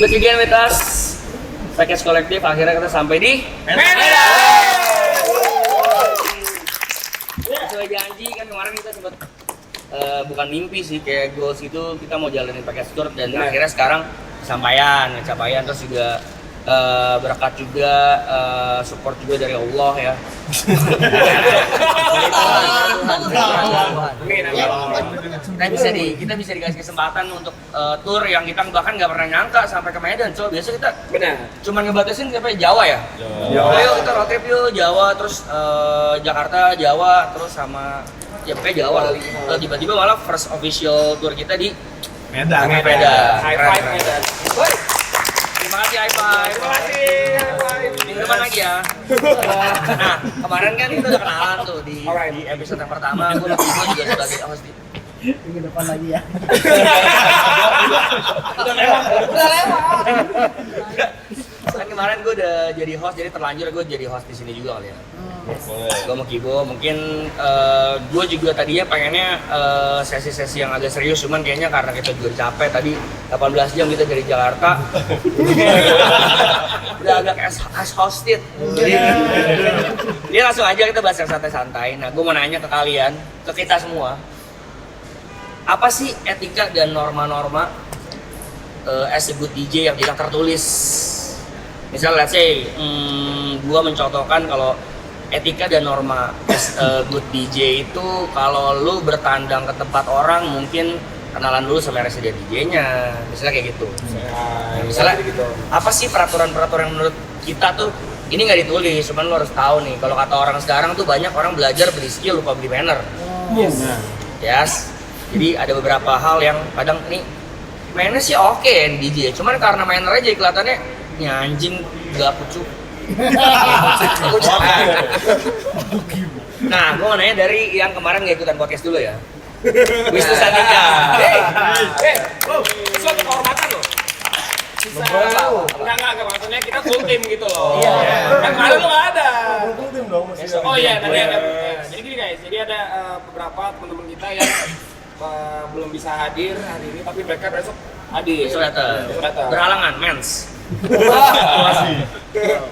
Back again with us, Package Kolektif. Akhirnya kita sampai di Medan. Sesuai janji kan kemarin kita sempat bukan mimpi sih, kayak goals itu kita mau jalanin package tour dan akhirnya sekarang capaian terus juga berkat juga support juga dari Allah ya. Kita bisa dikasih kesempatan untuk tour yang kita bahkan nggak pernah nyangka sampai ke Medan. Coba biasa kita cuma ngebatasin sampai Jawa ya. Ayo kita road trip yuk Jawa, terus Jakarta, Jawa, terus sama ya pokoknya Jawa. Tiba-tiba malah first official tour kita di Medan. High five Medan. Terima kasih high five. Terima kasih high five. Minggu depan lagi ya. Nah, kemarin kan kita udah kenalan tuh di episode yang pertama. Gue juga sebagai host di Minggu depan lagi ya. Udah lewat. Kan kemarin gue udah jadi host, jadi terlanjur gue jadi host di sini juga kali ya. Gue mau Kibo, mungkin gue juga tadinya pengennya sesi-sesi yang agak serius, cuman kayaknya karena kita juga capek tadi 18 jam kita dari Jakarta udah agak as hosted, jadi langsung aja kita bahas yang santai-santai. Nah gue mau nanya ke kalian, ke kita semua, apa sih etika dan norma-norma as a good DJ yang tidak tertulis? Misal let's say, gue mencontohkan kalau etika dan norma as a good DJ itu kalau lu bertandang ke tempat orang mungkin kenalan dulu sama residen DJ-nya, misalnya kayak gitu. Misalnya apa sih peraturan-peraturan yang menurut kita tuh ini nggak ditulis, cuman lu harus tahu nih. Kalau kata orang sekarang tuh banyak orang belajar beli skill lupa beli manner. Yes. Jadi ada beberapa hal yang kadang nih manner sih oke DJ, cuman karena manner aja kelihatannya ini anjing gak pucuk. Nah, gue mau nanya dari yang kemarin gak ikutan podcast dulu ya. Wisnu Sandika. Suatu kehormatan loh. Enggak, maksudnya kita full team gitu loh. Iya. Kan kemarin lu nggak ada. Full tim dong masih. Oh iya, tadi ada. Jadi gini guys, jadi ada beberapa teman-teman kita yang belum bisa hadir hari ini, tapi mereka besok hadir. Besok datang. Berhalangan, mens.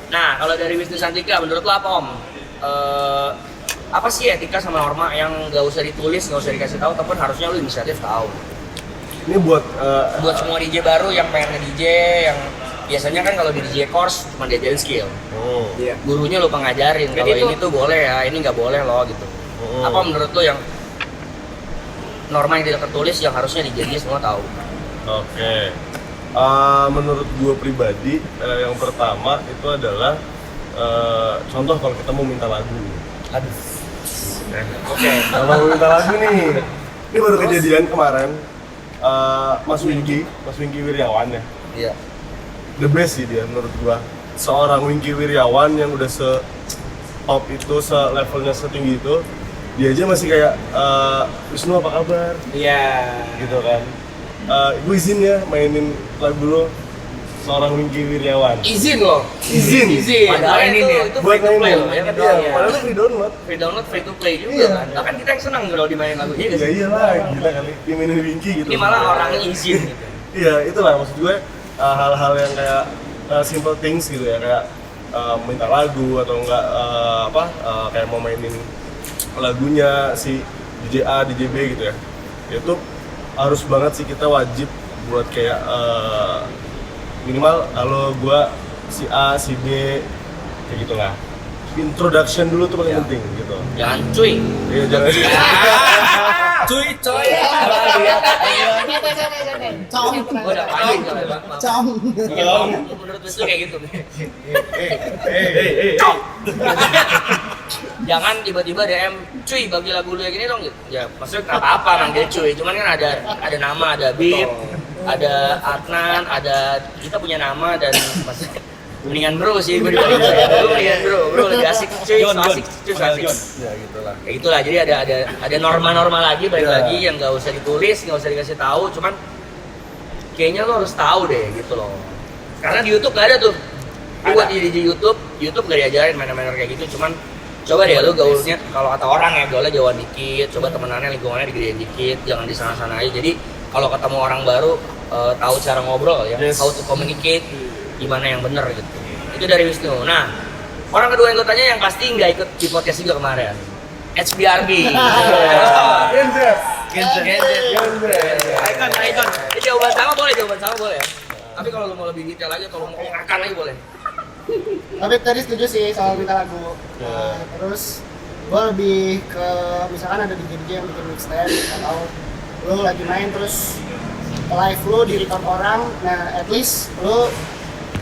Nah, kalau dari Wisnu Sandika, menurut lo apa Om? Apa sih etika sama norma yang nggak usah ditulis, nggak usah dikasih tahu, tapi harusnya lo inisiatif tahu? Ini buat Semua DJ baru yang pengen nge-DJ, yang biasanya kan kalau di DJ course cuma diajarin skill. Gurunya lupa ngajarin, kalau ini tuh boleh ya, ini nggak boleh loh gitu. Apa menurut lo yang norma yang tidak tertulis yang harusnya DJ semua tahu? Oke. Menurut gue pribadi, yang pertama itu adalah contoh kalau kita mau minta lagu. Aduh. Kalau mau minta lagu nih, ini baru kejadian kemarin. Mas Wingky Wiryawan ya. Iya. The best sih dia menurut gua. Seorang Wingky Wiryawan yang udah top itu, levelnya setinggi itu, dia aja masih kayak Wisnu apa kabar? Iya. Gitu kan. Gue izin ya mainin lagu lo, seorang Wingky Wiryawan. Izin loh. Izin. Padahal itu Buat free to play loh, ya kan? Iya, padahal free download. Free download, free to play juga Iya. kan. Bahkan kita yang senang kalau dimainin lagu ini. Ya iyalah, gila kali dimainin Wingky gitu. Ini malah orangnya izin gitu. Iya, itulah maksud gue hal-hal yang kayak simple things gitu ya, kayak minta lagu atau enggak kayak mau mainin lagunya si DJ A, DJ B gitu ya. Itu harus banget sih, kita wajib buat kayak minimal kalau gua si A, si B kayak gitulah. Introduction dulu tuh paling penting gitu. Jangan cuy. Iya, jangan sih. Cuy. Cong. Gua udah paling kalau Bang. Cong. Menurut Wisnu kayak gitu. Jangan tiba-tiba DM, cuy bagi lagu lu yang gini dong gitu. Ya maksudnya nggak apa-apa manggil cuy, cuman kan ada nama, ada Bib, ada Adnan, ada kita punya nama dan maksudnya mendingan bro sih, gue dibanding saya. Gue mendingan bro lebih asik cuy, asik. Ya gitulah. Kayak gitulah, jadi ada norma-norma lagi, balik lagi yang nggak usah ditulis, nggak usah dikasih tahu, cuman kayaknya lo harus tahu deh gitu loh. Karena di YouTube nggak ada tuh. Buat di YouTube nggak diajarin main-main kayak gitu, cuman coba deh lu gaulnya, kalau kata orang ya gaulnya jauhan dikit, coba temenannya lingkungannya digedein dikit, jangan di sana-sana aja. Jadi kalau ketemu orang baru tahu cara ngobrol ya, Yes. how to communicate, gimana yang bener gitu. Itu dari Wisnu. Nah, orang kedua yang gue tanya yang pasti nggak ikut di podcast juga kemarin. HBRB. Icon. Jawaban sama boleh ya. Tapi kalau lu mau lebih detail aja, kalau mau akan lagi boleh. Tapi tadi setuju sih soal minta lagu. Terus gue lebih ke misalkan ada DJ yang bikin mixtape atau lu lagi main terus live lu di record orang, nah at least lu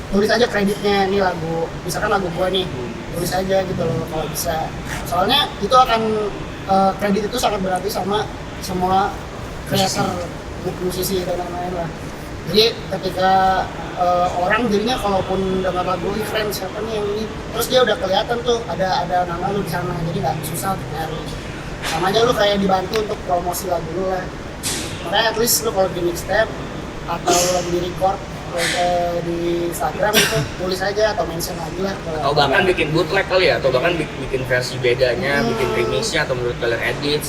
tulis aja kreditnya nih lagu, misalkan lagu gua nih, tulis aja gitu loh kalau bisa. Soalnya itu akan kredit itu sangat berarti sama semua creator, musisi dan lain-lain lah. Jadi ketika orang jadinya kalaupun dengar lagu ini keren siapa nih yang ini, terus dia udah kelihatan tuh ada nama lu di sana, jadi nggak susah untuk nyari. Sama aja lu kayak dibantu untuk promosi lagu lu lah. Makanya at least lu kalau di mixtape atau lagi di record di Instagram itu tulis aja atau mention lagi lah. Atau bahkan bikin bootleg kali ya, atau bahkan bikin versi bedanya, bikin remixnya atau menurut kalian edit.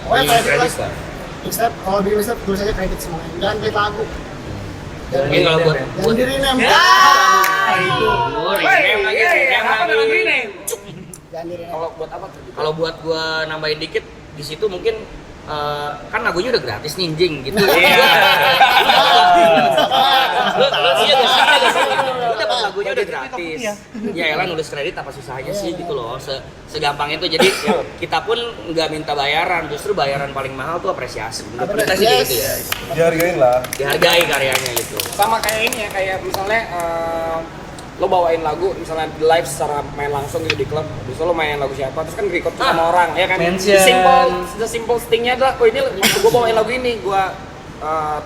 Pokoknya Di kredit credits lah. lah. Mixtape, kalau di mixtape tulis aja kredit semuanya, jangan kredit lagu. Mungkin kalau buat Jangan di rename. rename lagi. Jangan di rename. Kalau buat apa tuh? Kalau buat gua nambahin dikit di situ mungkin kan lagunya udah gratis nih Jing gitu. Iya. Lu sih lu dapat lagunya udah gratis. Ya elah nulis kredit apa susahnya sih gitu loh. Segampang itu. Jadi kita pun nggak minta bayaran, justru bayaran paling mahal tuh apresiasi. Menurut kita sih gitu ya. Dihargain lah. Dihargai karyanya gitu. Sama kayak ini ya, kayak misalnya lo bawain lagu misalnya di live secara main langsung gitu di klub, terus lo mainin lagu siapa, terus kan record sama orang ya kan. mention. The simple thingnya adalah, oh ini gue bawain lagu ini, gue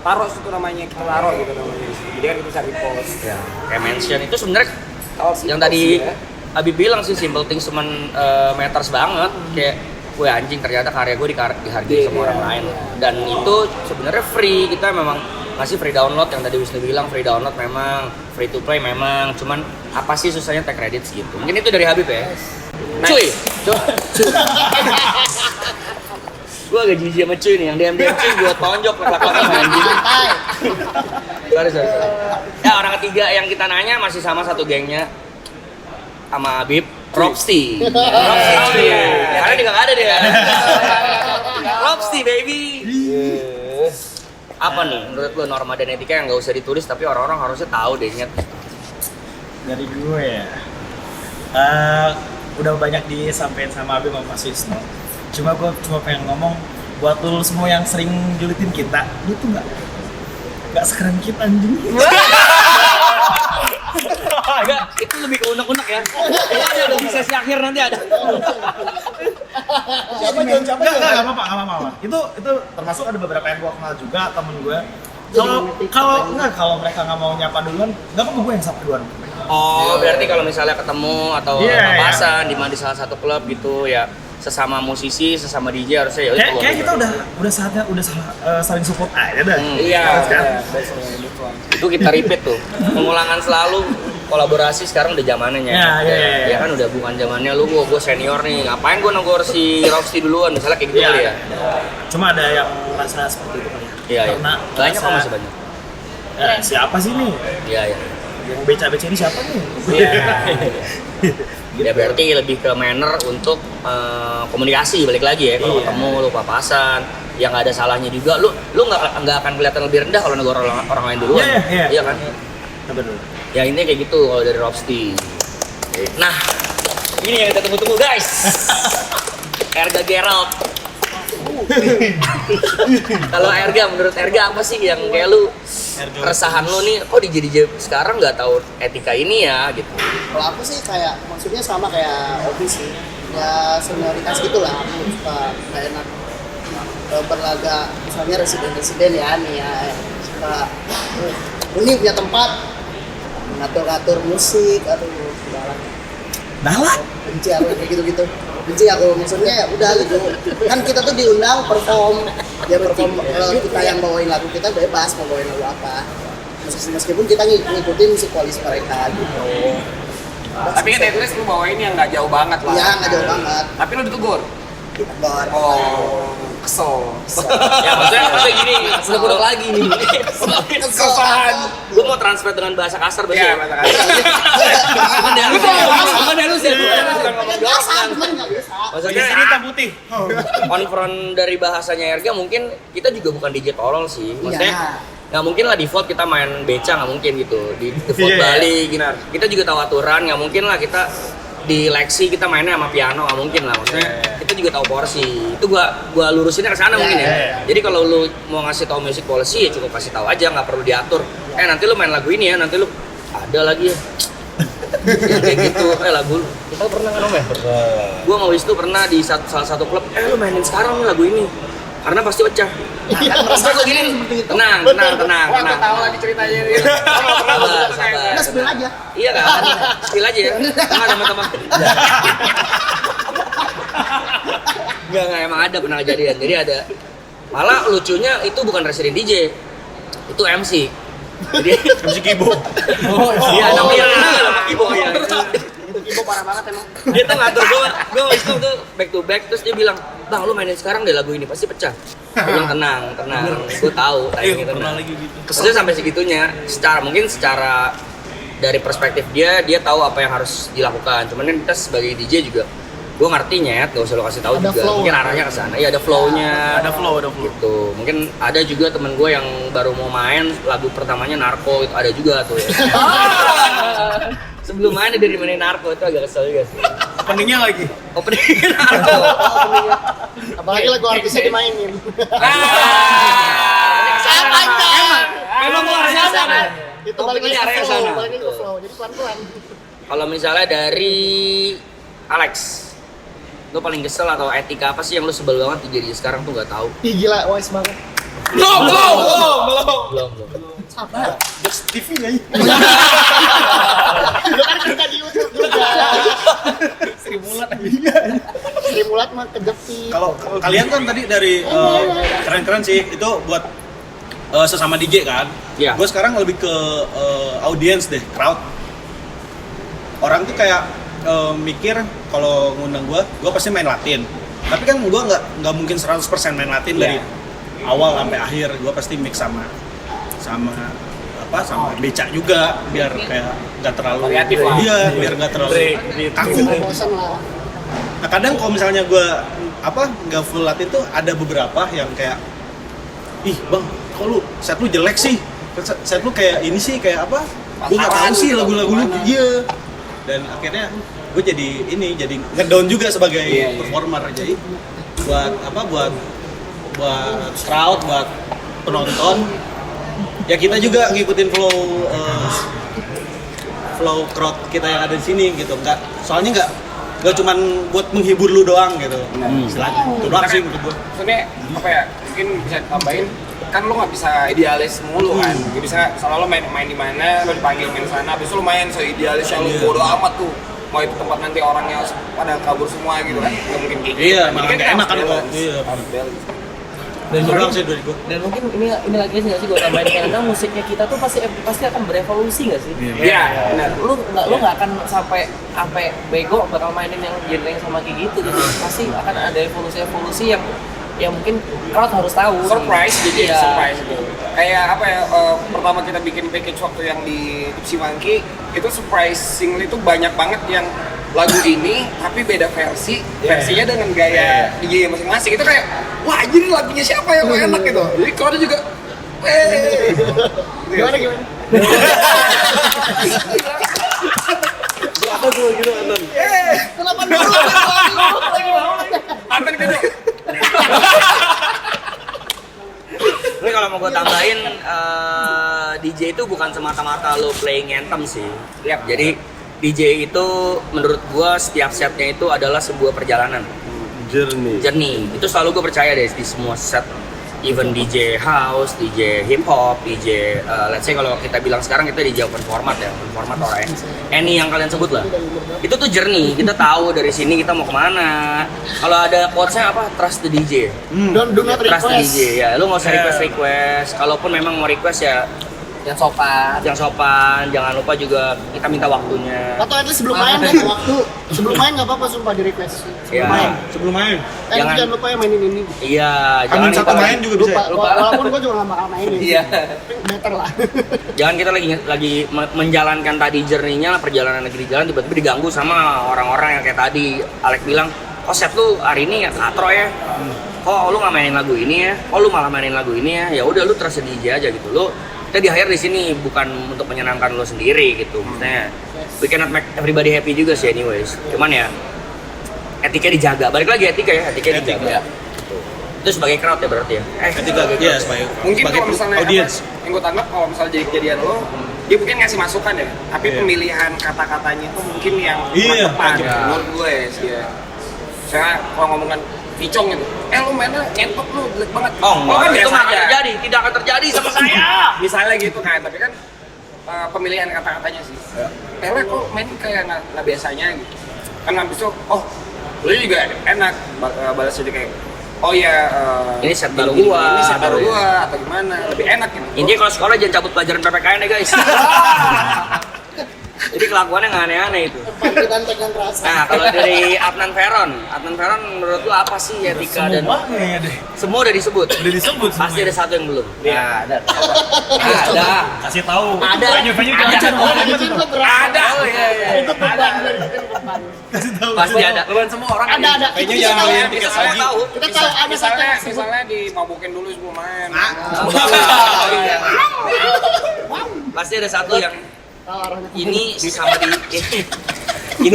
taruh situ namanya, kita taruh gitu namanya. Jadi kan itu bisa repost. Ya, kayak mention itu sebenarnya Kalau yang simple tadi sih ya. Habib bilang sih simple things cuman matters banget. Kayak gue anjing ternyata karya gue dihargai sama orang lain. Dan itu sebenarnya free, kita memang ngasih free download yang tadi Wisnu bilang, free download memang, free to play memang, cuman apa sih susahnya take credits gitu. Mungkin itu dari Habib ya. Cuy. Gue agak jijik sama cuy nih, yang DM cuy gue tonjok belakang anjing. Sorry. Ya orang ketiga yang kita nanya masih sama satu gengnya sama Habib, Robsty. Robsty. Karena dia nggak ada deh. Robsty baby. Apa nih menurut lo norma dan etika yang nggak usah ditulis tapi orang-orang harusnya tahu deh, ingat? Dari gue ya, udah banyak disampaikan sama Abi sama Mas Wisnu. Cuma gue pengen ngomong buat lu semua yang sering julitin kita, lu tuh nggak sekeren kita anjing. Enggak, itu lebih ke unek-unek ya. Ini ada di sesi akhir nanti ada. Siapa John? Siapa John? Nggak apa-apa. Itu termasuk ada beberapa yang gue kenal juga temen gue. Kalau mereka nggak mau nyapa duluan, nggak apa-apa gue yang sapa duluan. Oh, berarti kalau misalnya ketemu atau Iya, papasan di salah satu klub gitu ya, sesama musisi, sesama DJ harusnya ya itu. Kayak kita udah saatnya saling support aja dah. Iya. Kan? Itu kita repeat tuh. Pengulangan selalu, kolaborasi sekarang udah zamannya. Iya. Ya kan udah bukan zamannya lu gue senior nih, ngapain gue negor si Robsty duluan misalnya kayak gitu kali ya. Cuma ada yang merasa seperti itu kali ya. Iya. Karena Banyak kok merasa, masih banyak. Ya, siapa sih nih? Iya. Yang beca-beca ini siapa nih? Iya. Ya berarti lebih ke manner untuk komunikasi, balik lagi ya, kalau ketemu lu papasan yang nggak ada salahnya juga, lu nggak akan kelihatan lebih rendah kalau negor orang lain duluan. Iya kan? Betul. Ya ini kayak gitu kalau dari Robsty. Nah, ini yang kita tunggu-tunggu guys. Erga Gerald. Kalau Erga, menurut Erga apa sih yang kayak lu keresahan lu nih, kok di DJ sekarang nggak tahu etika ini ya gitu? Kalau aku sih kayak maksudnya sama kayak Obi sih, ya senioritas gitulah. Aku suka kayak enak berlaga, misalnya residen ya nih ya, suka ini punya tempat ngatur-ngatur musik atau segala. Dalat. Benci aku kayak gitu-gitu. Benci aku, maksudnya ya udah gitu. Kan kita tuh diundang perform, ya perform kita yang bawain lagu kita bebas mau bawain lagu apa. Meskipun kita ngikutin musik koalisi mereka gitu. Tapi kan at least lu bawain yang nggak jauh banget lah. Iya, nggak jauh banget. Tapi lu ditegur. Ditegur. Oh. kesel. Ya maksudnya gini, Udah lagi nih. Kesalahan. gue mau transfer dengan bahasa kasar berarti. Iya, ya? bahasa kasar. Bukan halus ya. Bukan ngomong biasa doang. cuman nggak biasa. Di Maksudnya sini hitam putih. on front dari bahasanya Erga mungkin kita juga bukan DJ tolol sih. Maksudnya Iya. nggak mungkin lah default kita main beca, nggak mungkin gitu. Di default Iya, iya. Bali gitu. Kita juga tahu aturan, nggak mungkin lah kita di Lexi kita mainnya sama piano, nggak mungkin lah. Maksudnya kita juga tahu porsi. Itu gua lurusinnya ke sana mungkin ya. iya. Jadi kalau lu mau ngasih tahu music policy ya cukup kasih tahu aja, nggak perlu diatur. Nanti lu main lagu ini ya, nanti lu ada lagi ya. Ya, kayak gitu, lagu kita pernah kan Om ya? Gua sama Wisnu pernah di salah satu klub, lu mainin sekarang nih lagu ini karena pasti pecah. Terus gua gini, tenang. Wah, aku tahu lagi ceritanya ini. Sabar. Udah spill aja. Iya kan? Spill aja ya. Enggak teman-teman. Enggak, emang ada pernah kejadian. Jadi ada. Malah lucunya itu bukan resident DJ. Itu MC. Jadi MC Kibo. iya namanya nama Kibo ya. Itu Kibo parah banget emang. Dia tuh ngatur gue itu tuh back to back terus dia bilang, "Bang, lu mainin sekarang deh lagu ini pasti pecah." Gue bilang tenang. Gue tahu timingnya Pernah tenang. lagi gitu. Maksudnya sampai segitunya, secara dari perspektif dia tahu apa yang harus dilakukan. Cuman kan kita sebagai DJ juga, gue ngerti nyet, gak usah lo kasih tahu Ada juga. flow. Mungkin arahnya ke sana. Iya ada flow-nya. Ada flow. Gitu. Mungkin ada juga temen gue yang baru mau main lagu pertamanya Narko itu ada juga tuh ya. Sebelum main dari mainin Narko itu agak kesel juga sih. Openingnya lagi. Opening Narko. Apalagi lagu artisnya dimainin. Memang gua harusnya sana. Itu balik lagi Openingnya arahnya ke ke sana. flow, balik lagi ke flow. Jadi pelan-pelan. Kalau misalnya dari Alex, lo paling kesel atau etika apa sih yang lo sebel banget di jadi sekarang tuh nggak tahu? Ih gila, wise banget. Belum. Sabar. Just TV lagi. Lu kan kerja di YouTube juga. Sri Mulat. Sri Mulat mah kejepit. Kalau kalian kan tadi dari keren-keren sih itu buat sesama DJ kan. Iya. Gue sekarang lebih ke audience deh, crowd. Orang tuh kayak mikir kalau ngundang gue pasti main Latin. Tapi kan gue nggak mungkin 100% main Latin dari awal sampai akhir. Gue pasti mix sama becak juga biar kayak nggak terlalu Variatif lah. Iya, biar nggak terlalu kaku. Bosan lah. Nah kadang kalau misalnya gue nggak full Latin tuh ada beberapa yang kayak ih bang, kok lu set lu jelek sih, set lu kayak ini sih kayak apa? Gue nggak tahu sih lagu-lagu lu, iya. Dan akhirnya gue jadi ngedown juga sebagai performer jadi buat crowd, buat penonton. Ya kita juga ngikutin flow crowd kita yang ada di sini gitu. Soalnya nggak cuman buat menghibur lu doang gitu. Istilahnya itu doang sih menurut gue. Maksudnya apa ya? Mungkin bisa tambahin kan lo nggak bisa idealis mulu kan. Gak bisa soalnya lo main di mana, lo dipanggil main sana, habis itu lo main se-idealis yang lo bodo amat tuh. Mau itu tempat nanti orangnya pada kabur semua gitu kan. Nggak mungkin kayak gitu. Iya, Jadi malah kita nggak enak harus kan kalau balance. iya. Harus balance. Dan Itu doang mungkin, sih dari gue. dan mungkin ini lagi nggak sih gue tambahin karena musiknya kita tuh pasti akan berevolusi nggak sih? Iya, benar. Lu nggak akan sampai bego bakal mainin yang genre yang sama kayak gitu. Jadi pasti akan ada evolusi yang mungkin crowd harus tahu. Surprise jadi Iya. surprise gitu. Kayak apa ya? Pertama kita bikin package waktu yang di Tipsy Monkey itu surprisingly itu banyak banget yang lagu ini tapi beda versinya dengan gaya DJ masing-masing. Itu kayak wah anjir lagunya siapa yang enak gitu. Jadi crowd juga Gimana? Apa tuh gitu Anton? Kenapa dulu? Anten gitu. Tapi kalau mau gue tambahin, DJ itu bukan semata-mata lo playing anthem sih. Jadi DJ itu menurut gue setiap setnya itu adalah sebuah perjalanan. Journey. Itu selalu gue percaya deh di semua set. Even DJ house, DJ hip hop, DJ let's say kalau kita bilang sekarang kita DJ open format ya, open format or any yang kalian sebut lah. Itu tuh journey, kita tahu dari sini kita mau kemana. Kalau ada quotes-nya apa? Trust the DJ. Do not Trust the request. DJ ya, lu nggak usah request. Kalaupun memang mau request ya Yang sopan, jangan lupa juga kita minta waktunya. Atau at least sebelum main deh waktu. Sebelum main nggak apa-apa sumpah di request. Iya. Sebelum main. Jangan lupa ya mainin ini. Iya, Amin satu lupa. main juga bisa. Lupa. Walaupun gua juga nggak bakal mainin. Iya. Better lah. Jangan kita lagi menjalankan tadi journey-nya, perjalanan lagi di jalan tiba-tiba diganggu sama orang-orang yang kayak tadi Alex bilang, "Oh, set lu hari ini ya katro ya. Oh, lu nggak mainin lagu ini ya. Oh, lu malah mainin lagu ini ya. Ya udah lu terus DJ aja gitu. Lu kita di hire di sini bukan untuk menyenangkan lu sendiri gitu. Maksudnya we cannot make everybody happy juga sih anyways. Cuman ya etika dijaga. Balik lagi etika dijaga. Itu sebagai crowd ya berarti ya. Ketika ya sebagai Mungkin kalau misalnya audience. yang gue tangkap kalau misalnya jadi kejadian lo, dia mungkin ngasih masukan ya, tapi pemilihan kata-katanya itu mungkin yang Iya, kurang tepat iya. menurut gue sih ya. Saya kalau ngomongan Picong gitu, lu mainnya nyentok lu jelek banget. Oh, kan itu biasa nggak akan aja. terjadi, tidak akan terjadi sama saya. Misalnya gitu kan, tapi kan pemilihan kata-katanya sih. Ella kok main kayak nggak biasanya gitu. Kan habis itu, oh lu juga enak balas jadi kayak oh ya Ini set baru ini gua, set baru baru gua atau gimana lebih enak gitu. Intinya kalau sekolah jangan cabut pelajaran PPKN ya guys. Jadi kelakuannya nggak aneh-aneh itu. Panggilan tekan rasa. Nah kalau dari Adnan Veron menurut lu apa sih etika dan Semuanya deh. semua udah disebut? Udah disebut Pasti ada satu yang belum. Ya, ada. Ada. Kasih tahu. Ada. Ada. Ada. Oh iya iya. Itu beban. Kasih tahu. Pasti ada. Luan semua orang Ada. Kayaknya Itu jangan kita beliin tahu. tiket Semua lagi. tahu. Kita tahu ada satu Misalnya yang sebut. misalnya dimabukin dulu sebelum main. Pasti ada satu yang Tahu arahnya. ini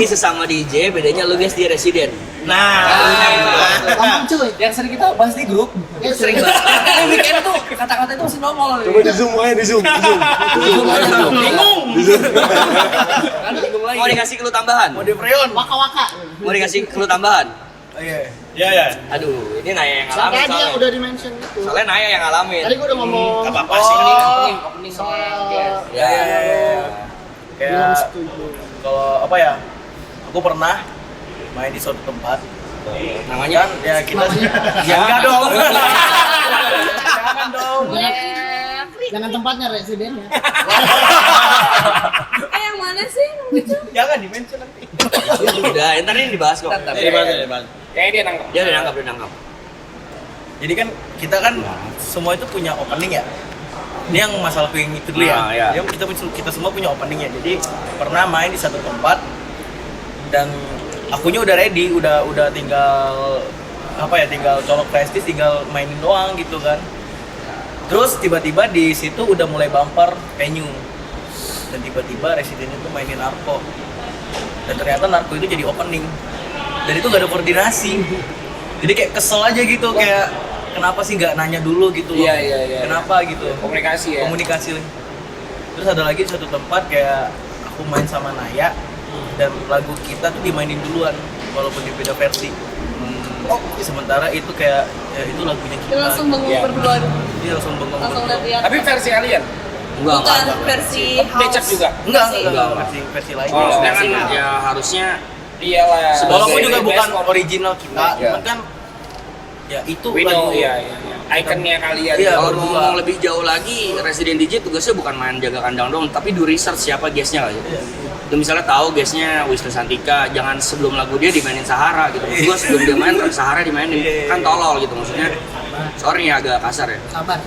sesama DJ, bedanya lu guys dia residen. Nah, Ngomong cuy. yang sering kita bahas di grup. Ya, sering cuy. banget. Ini weekend tuh kata-kata itu masih nongol. Coba di zoom aja di zoom. Bingung. Kan bingung lagi. Mau dikasih clue tambahan? Waka-waka. Mau dikasih clue tambahan? Iya. Iya. Aduh, ini Naya yang Soalnya ngalamin dia soalnya. udah di-mention gitu. Soalnya Naya yang ngalamin. Tadi gua udah ngomong Apa apa sih ini? Opening soal Ya. bilang Kayak setuju. kalau apa ya, aku pernah main di suatu tempat Namanya ya kita ya enggak dong jangan dong Jangan tempatnya residennya. Yang mana sih? jangan di-mention nanti. udah, ntar ini dibahas kok. Kayaknya dia nangkep. Dia udah nangkap. Jadi kan kita kan semua itu punya opening ya. Ini yang masalah yang itu dulu Nah, ya. ya. Kita semua punya openingnya. Jadi pernah main di satu tempat dan akunya udah ready, udah tinggal apa ya, tinggal colok prestis, tinggal mainin doang gitu kan. Terus tiba-tiba di situ udah mulai bumper venue dan tiba-tiba residen itu mainin narko dan ternyata narko itu jadi opening dan itu gak ada koordinasi. Jadi kayak kesel aja gitu, kayak kenapa sih nggak nanya dulu gitu loh. Iya. Kenapa gitu. Komunikasi ya. Komunikasi. Terus ada lagi di suatu tempat kayak aku main sama Naya dan lagu kita tuh dimainin duluan walaupun di beda versi. Oh, sementara itu kayak ya itu lagunya kita. Dia langsung bengong Iya. berdua, Dia langsung bengong. langsung lihat. Tapi versi alien. Enggak. Bukan versi Becak house. juga. Enggak, Enggak. versi lain. Oh, Maksudnya kan versi. ya harusnya Iyalah. Walaupun juga Sebagai bukan best original kita, Iya. cuman kan ya itu We know, lagu. iya. Ikonnya kalian. Iya. kalau berdua. ngomong lebih jauh lagi, Resident DJ tugasnya bukan main jaga kandang dong, tapi do research siapa guestnya kali. Lu misalnya tahu guestnya Wisnu Santika, jangan sebelum lagu dia dimainin Sahara gitu. Maksud gua sebelum dia main Sahara dimainin, kan tolol gitu maksudnya. Sorry ya agak kasar ya. Sabar.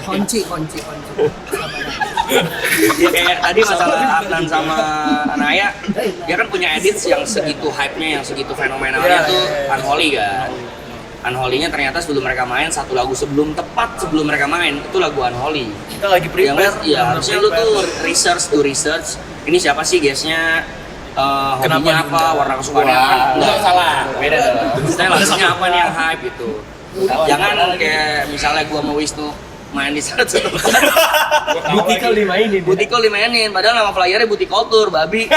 Kunci. Ya kayak tadi masalah Adnan sama Naya, dia kan punya edits yang segitu hype-nya, yang segitu fenomenalnya tuh Unholy kan. Unholy-nya ternyata sebelum mereka main, satu lagu tepat sebelum mereka main, itu lagu Unholy. Kita lagi prepare. Ya harusnya lu tuh research. Ini siapa sih guysnya? Hobinya apa? diundang? Warna kesukaannya apa? Enggak salah. Beda dong. Maksudnya lagunya apa nih yang hype gitu. Jangan kayak misalnya gua mau Wisnu main di satu tempat. Butikal dimainin. Butikol dimainin, padahal nama flyernya Butikultur, babi.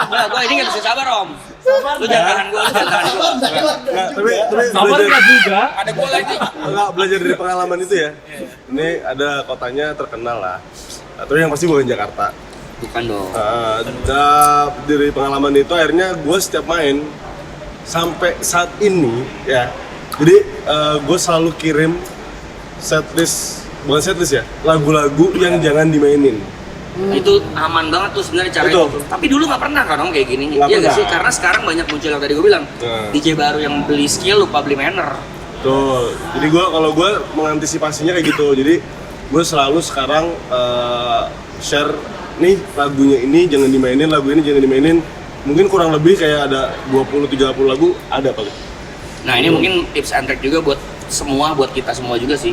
Nah, gua ini nggak bisa sabar om. Lu jangan tahan gua. Nah, tapi Sabar nggak juga. Ada gua lagi. Enggak, belajar dari pengalaman itu ya. Ini ada kotanya terkenal lah. Tapi yang pasti bukan Jakarta. Bukan dong. Dari pengalaman itu akhirnya gue setiap main sampai saat ini ya Jadi gue selalu kirim setlist, bukan setlist ya, lagu-lagu yang jangan dimainin. Itu aman banget tuh sebenarnya cara Betul. itu. Tapi dulu nggak pernah kan om kayak gini. Nggak Iya nggak pernah. sih? Karena sekarang banyak muncul yang tadi gue bilang. DJ baru yang beli skill lupa beli manner. Tuh, jadi kalau gue mengantisipasinya kayak gitu. Jadi gue selalu sekarang share nih lagunya ini jangan dimainin, lagu ini jangan dimainin. Mungkin kurang lebih kayak ada 20-30 lagu ada paling. Nah ini mungkin tips and trick juga buat semua, buat kita semua juga sih.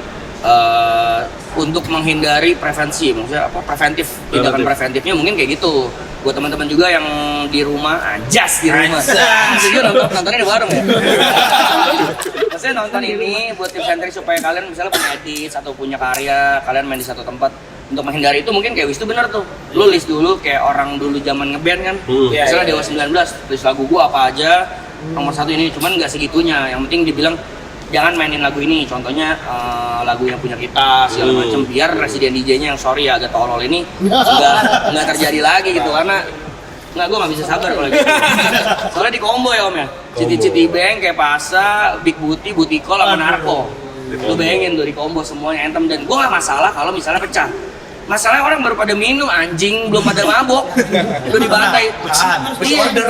Untuk menghindari prevensi, maksudnya apa? Preventif, tindakan preventifnya mungkin kayak gitu. Buat teman-teman juga yang di rumah, anjas di rumah. Maksudnya nontonnya di warung ya. Maksudnya nonton ini buat tips and trick supaya kalian misalnya punya edit atau punya karya, kalian main di satu tempat. Untuk menghindari itu mungkin kayak Wis itu bener tuh. Lu list dulu kayak orang dulu zaman ngeband kan. Misalnya Dewa 19, list lagu gua apa aja. Nomor 1 ini, cuman nggak segitunya. Yang penting dibilang jangan mainin lagu ini, contohnya lagu yang punya kita segala macam, biar residen DJ-nya yang sorry ya agak tolol ini nggak terjadi lagi gitu, karena gue nggak bisa sabar kalau gitu. Soalnya di combo ya om ya, Citi Bang, kayak Pasa, Big Booty, Butikol, sama Narko. Lu bayangin tuh di combo semuanya entem, dan gue nggak masalah kalau misalnya pecah. Masalahnya orang baru pada minum, anjing belum pada mabok, udah dibantai. Order.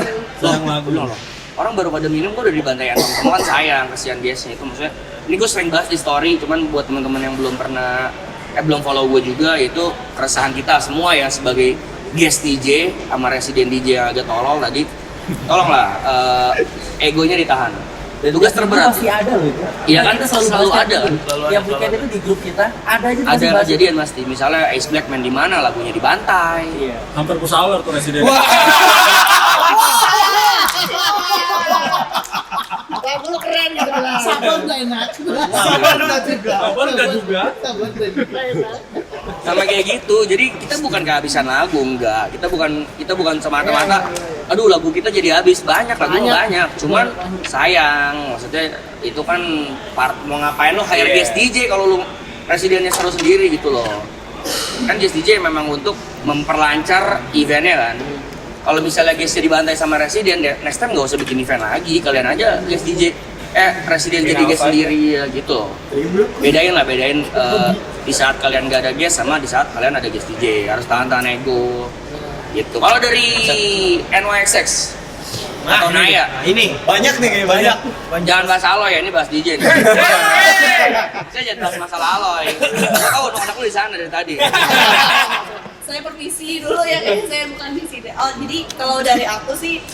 Loh. Orang baru pada minum, gue udah dibantai entem. Semua kan sayang, kasihan guestnya itu. Maksudnya, ini gue sering bahas di story, cuman buat teman-teman yang belum pernah, belum follow gue juga, itu keresahan kita semua ya sebagai guest DJ sama resident DJ yang agak tolol tadi. Tolonglah, egonya ditahan. Tugas terberat. Masih ada loh itu. Iya kan, selalu ada kan. Yang weekend itu di grup kita ada aja. Ada kejadian pasti. Misalnya Ace Black main di mana, lagunya dibantai. Iya. Hampir push hour tuh residen. Kayak dulu keren gitu lah. Sabar nggak enak. Sabar nggak juga. Sama kayak gitu. Jadi kita bukan kehabisan lagu, enggak. Kita bukan semata-mata aduh lagu kita jadi habis, banyak banyak. Cuman sayang, maksudnya itu kan mau ngapain lo hire guest DJ kalau lu residennya seru sendiri gitu loh. Kan guest DJ memang untuk memperlancar eventnya kan. Kalau misalnya guestnya dibantai sama residen, ya next time nggak usah bikin event lagi, kalian aja guest DJ, residen jadi guest sendiri ya gitu. Bedain di saat kalian nggak ada guest sama di saat kalian ada guest DJ, harus tahan ego gitu. Kalau dari NYXX atau Naya, Ini banyak nih kayak banyak. jangan bahas Aloy ya, ini bahas DJ nih. Saya jangan bahas masalah Aloy. Tahu anak lu di sana dari tadi. Saya permisi dulu ya, saya bukan di sini. Oh, jadi kalau dari aku sih,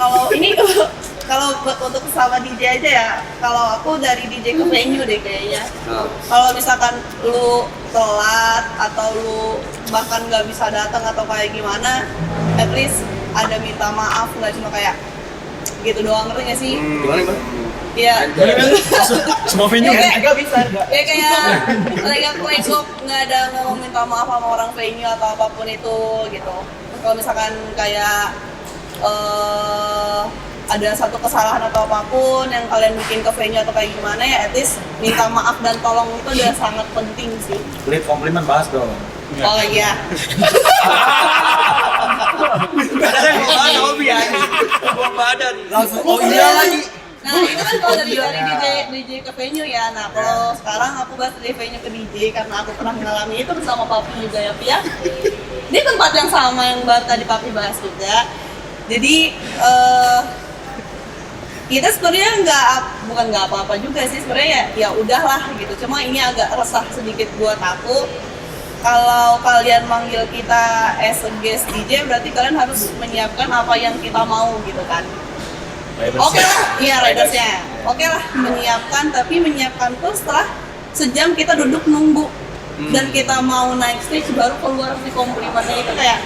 kalau ini kalau untuk sama DJ aja ya, kalau aku dari DJ ke venue deh kayaknya. Kalau misalkan lu telat atau lu bahkan nggak bisa datang atau kayak gimana, at least ada minta maaf, nggak cuma kayak gitu doang, ngerti nggak sih? Gimana? Iya. Semua venue Nggak bisa. Ya kayak mereka playbook nggak ada ngomong minta maaf sama orang venue atau apapun itu gitu. Kalau misalkan kayak ada satu kesalahan atau apapun yang kalian bikin ke venue atau kayak gimana ya, at least minta maaf dan tolong itu udah sangat penting sih. Lead komplimen bahas dong. Oh iya. Saya mau badan hobi aja. Mau badan. Langsung oh iya lagi. Nah itu kan kalau dari DJ ke venue ya. Nah kalau sekarang aku bahas dari venue ke DJ karena aku pernah mengalami itu bersama Papi juga ya Pia. Di tempat yang sama yang tadi Papi bahas juga. Jadi kita sebenarnya bukan nggak apa-apa juga sih sebenarnya ya udahlah gitu. Cuma ini agak resah sedikit buat aku. Kalau kalian manggil kita as a guest DJ berarti kalian harus menyiapkan apa yang kita mau gitu kan. Oke lah, iya ridersnya. Oke lah, menyiapkan, tapi menyiapkan tuh setelah sejam kita duduk nunggu dan kita mau naik stage baru keluar si komplimennya itu kayak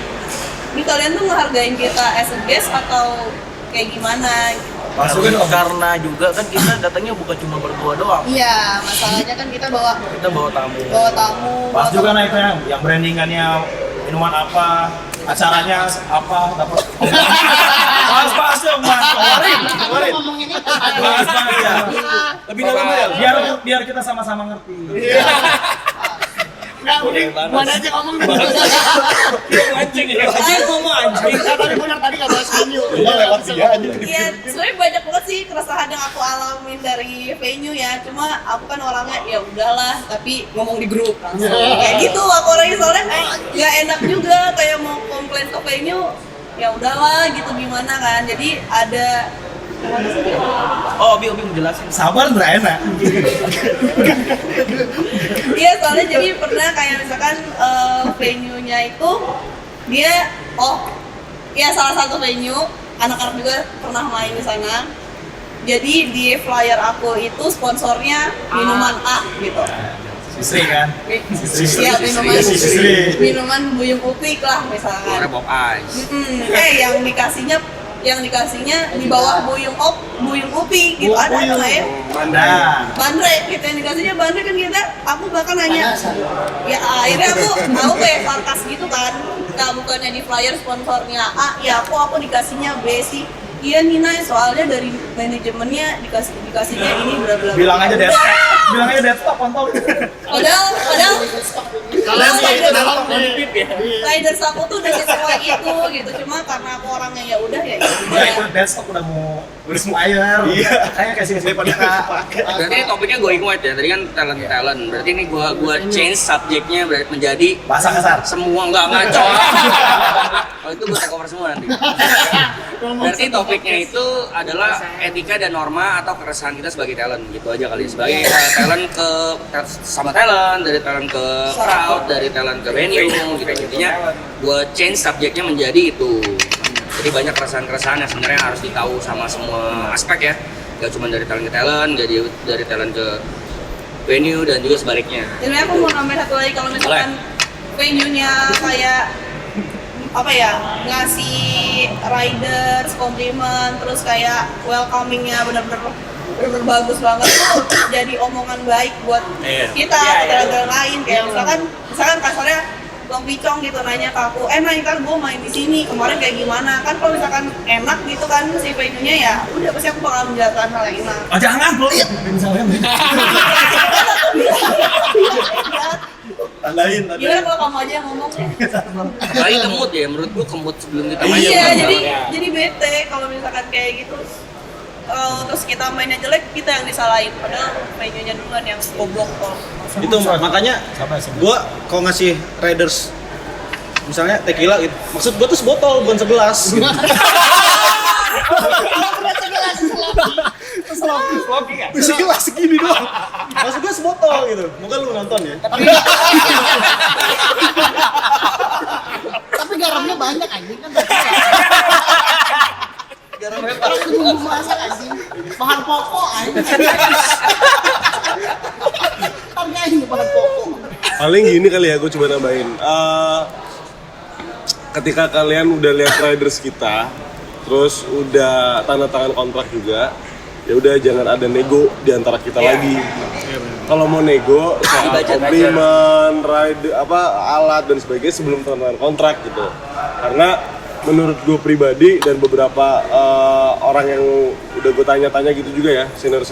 ini kalian tuh ngehargain kita as a guest atau kayak gimana gitu. Maksudnya karena juga kan kita datangnya bukan cuma berdua doang. Iya, masalahnya kan kita bawa tamu. Pas juga naik yang brandingannya minuman apa, acaranya apa, dapat. Bahas dong, Mas. Kemarin. Ngomongin itu. Bahas ya. Lebih dalam ya. Biar kita sama-sama ngerti. Nggak, mending buat aja ngomong dulu. Anjing ya. Ngomong anjing. Tadi benar tadi nggak bahas venue. lewat dia aja. Iya, sebenarnya banyak banget sih keresahan yang aku alamin dari venue ya. Cuma aku kan orangnya ya udahlah, tapi ngomong di grup langsung. Kayak gitu aku orangnya soalnya nggak enak juga kayak mau komplain ke venue. Ya udahlah gitu gimana kan. Jadi ada Oh, Obi mau jelasin. Sabar nggak enak. iya soalnya jadi pernah kayak misalkan venue-nya itu dia ya salah satu venue anak-anak juga pernah main di sana. Jadi di flyer aku itu sponsornya minuman A gitu. Istri kan? Iya minuman buyung upik lah misalkan. Keluarnya Bob Ice. Yang dikasihnya di bawah buyung upi gitu ada nggak ya? Bandre gitu yang dikasihnya bandre kan aku bahkan nanya ya akhirnya aku kayak sarkas gitu kan, nah bukannya di flyer sponsornya A ya aku dikasihnya B sih. Iya Nina, soalnya dari manajemennya dikasihnya ini bla bla. Bilang aja desktop kontol. Padahal Riders aku tuh udah sesuai itu gitu, cuma karena aku orangnya ya udah ya. Itu desktop udah mau air. Iya. Kayak kasih daripada pakai. Berarti ini topiknya going wide ya. Tadi kan talent. Berarti ini gua change subjeknya berarti menjadi Bahasa kasar. semua enggak ngaco. Oh itu gua take over semua nanti. Berarti topiknya itu adalah etika dan norma atau keresahan kita sebagai talent gitu aja kali. Sebagai talent sama talent, dari talent ke crowd, dari talent ke venue gitu. Intinya gua change subjeknya menjadi itu. Jadi banyak keresahan-keresahan yang sebenarnya harus ditahu sama semua aspek ya. Gak cuma dari talent ke talent, dari talent ke venue dan juga sebaliknya. Jadi aku mau nambahin satu lagi, kalau misalkan venue-nya kayak apa ya, ngasih riders komplimen, terus kayak welcoming-nya bener-bener bagus banget tuh jadi omongan baik buat kita talent lain. Kayak misalkan kasarnya Bang Picong gitu nanya ke aku, ntar gue main di sini kemarin kayak gimana kan. Kalau misalkan enak gitu kan si venue-nya ya udah pasti aku bakal menjelaskan hal yang enak. Oh jangan bro. Tandain. Gimana kalau kamu aja yang ngomong deh? Kali kemut ya, menurut gua kemut sebelum kita main. Iya, jadi bete kalau misalkan kayak gitu. Terus kita mainnya jelek, kita yang disalahin. Padahal venue-nya duluan yang goblok kok. Itu makanya gua kalau ngasih riders misalnya tequila gitu, maksud gua tuh sebotol bukan segelas gitu. Segelas segini doang. Maksud gua sebotol gitu. Moga lu nonton ya. Tapi garamnya banyak anjing kan. Garamnya bumbu masak anjing. Bahan pokok anjing. Hargain bahan pokok. Paling gini kali ya, gue coba nambahin. Ketika kalian udah lihat riders kita, terus udah tanda tangan kontrak juga, ya udah jangan ada nego di antara kita lagi. Kalau mau nego soal komplimen, alat dan sebagainya sebelum tanda tangan kontrak gitu. Karena menurut gue pribadi dan beberapa orang yang udah gue tanya-tanya gitu juga ya, senior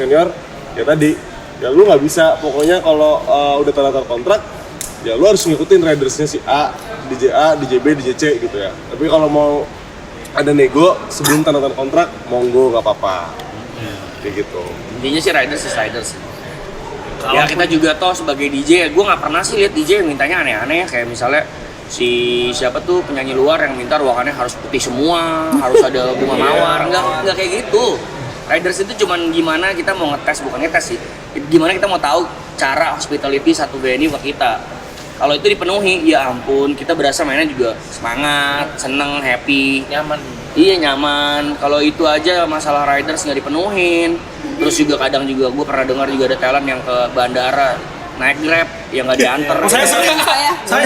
ya tadi, ya lu nggak bisa pokoknya kalau udah tanda tangan kontrak ya lu harus ngikutin ridersnya si A, DJ A, DJ B, DJ C gitu ya. Tapi kalau mau ada nego sebelum tanda tangan kontrak, monggo nggak apa-apa. Kayak gitu. Intinya sih riders. Ya kita juga toh sebagai DJ, gue nggak pernah sih lihat DJ yang mintanya aneh-aneh kayak misalnya siapa tuh penyanyi luar yang minta ruangannya harus putih semua, harus ada bunga mawar, nggak kayak gitu. Riders itu cuman gimana kita mau bukan ngetes sih, gimana kita mau tahu cara hospitality satu venue ke kita. Kalau itu dipenuhi, ya ampun, kita berasa mainnya juga semangat, seneng, happy, nyaman. Iya nyaman. Kalau itu aja masalah riders nggak dipenuhin. Terus juga kadang juga gue pernah dengar juga ada talent yang ke bandara naik Grab yang nggak diantar. Saya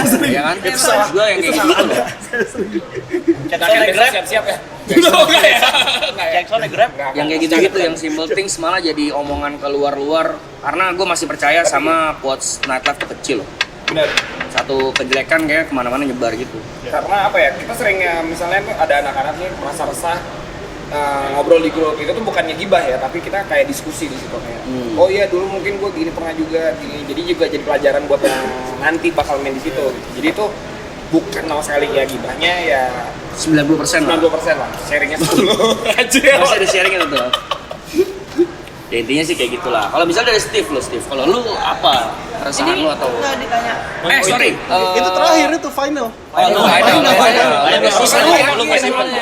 sering. Ya kan? Itu salah gue yang kayak gitu loh. Jackson naik Grab siap-siap ya. Jackson naik Grab. Yang kayak gitu-gitu, yang simple things malah jadi omongan ke luar-luar. Karena gue masih percaya sama quotes nightlife tuh kecil loh. Benar. Satu kejelekan kayak kemana-mana nyebar gitu. Karena apa ya, kita sering misalnya tuh ada anak-anak nih merasa resah ngobrol di grup itu tuh bukannya gibah ya, tapi kita kayak diskusi di situ kayak oh iya dulu mungkin gue gini pernah juga gini, jadi juga jadi pelajaran buat yang nanti bakal main di situ gitu. Jadi itu bukan sama sekali ya gibahnya ya 90% lah. 90% lah, sharingnya 10 aja. Masih ada sharing itu tuh. Ya intinya sih kayak gitulah. Kalau misalnya dari Steve, kalau lu apa keresahan lu atau? nggak ditanya. Sorry. Itu terakhir itu final.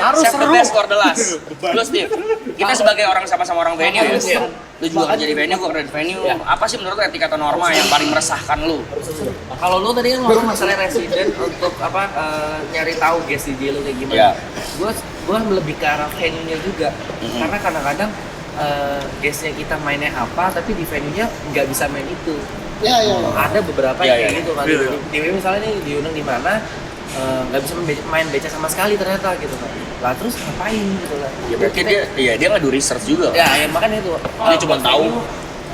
Harus seru. Best for the last. Lu Steve, kita sebagai orang sama-sama orang venue ya. Lu juga kerja di venue, gua kerja di venue. Apa sih menurut lu etika atau norma yang paling meresahkan lu? Kalau lu tadi kan ngomong masalah resident untuk apa nyari tahu guest DJ lu kayak gimana. Gua lebih ke arah venue-nya juga. Karena kadang-kadang guestnya kita mainnya apa, tapi di venue-nya nggak bisa main itu. Iya. Ada beberapa yang kayak gitu kan. Di misalnya nih diundang di mana nggak bisa main beca sama sekali ternyata gitu kan. Lah terus ngapain gitu kan? Ya berarti dia nggak do research juga. Ya makanya itu. Dia cuma tahu.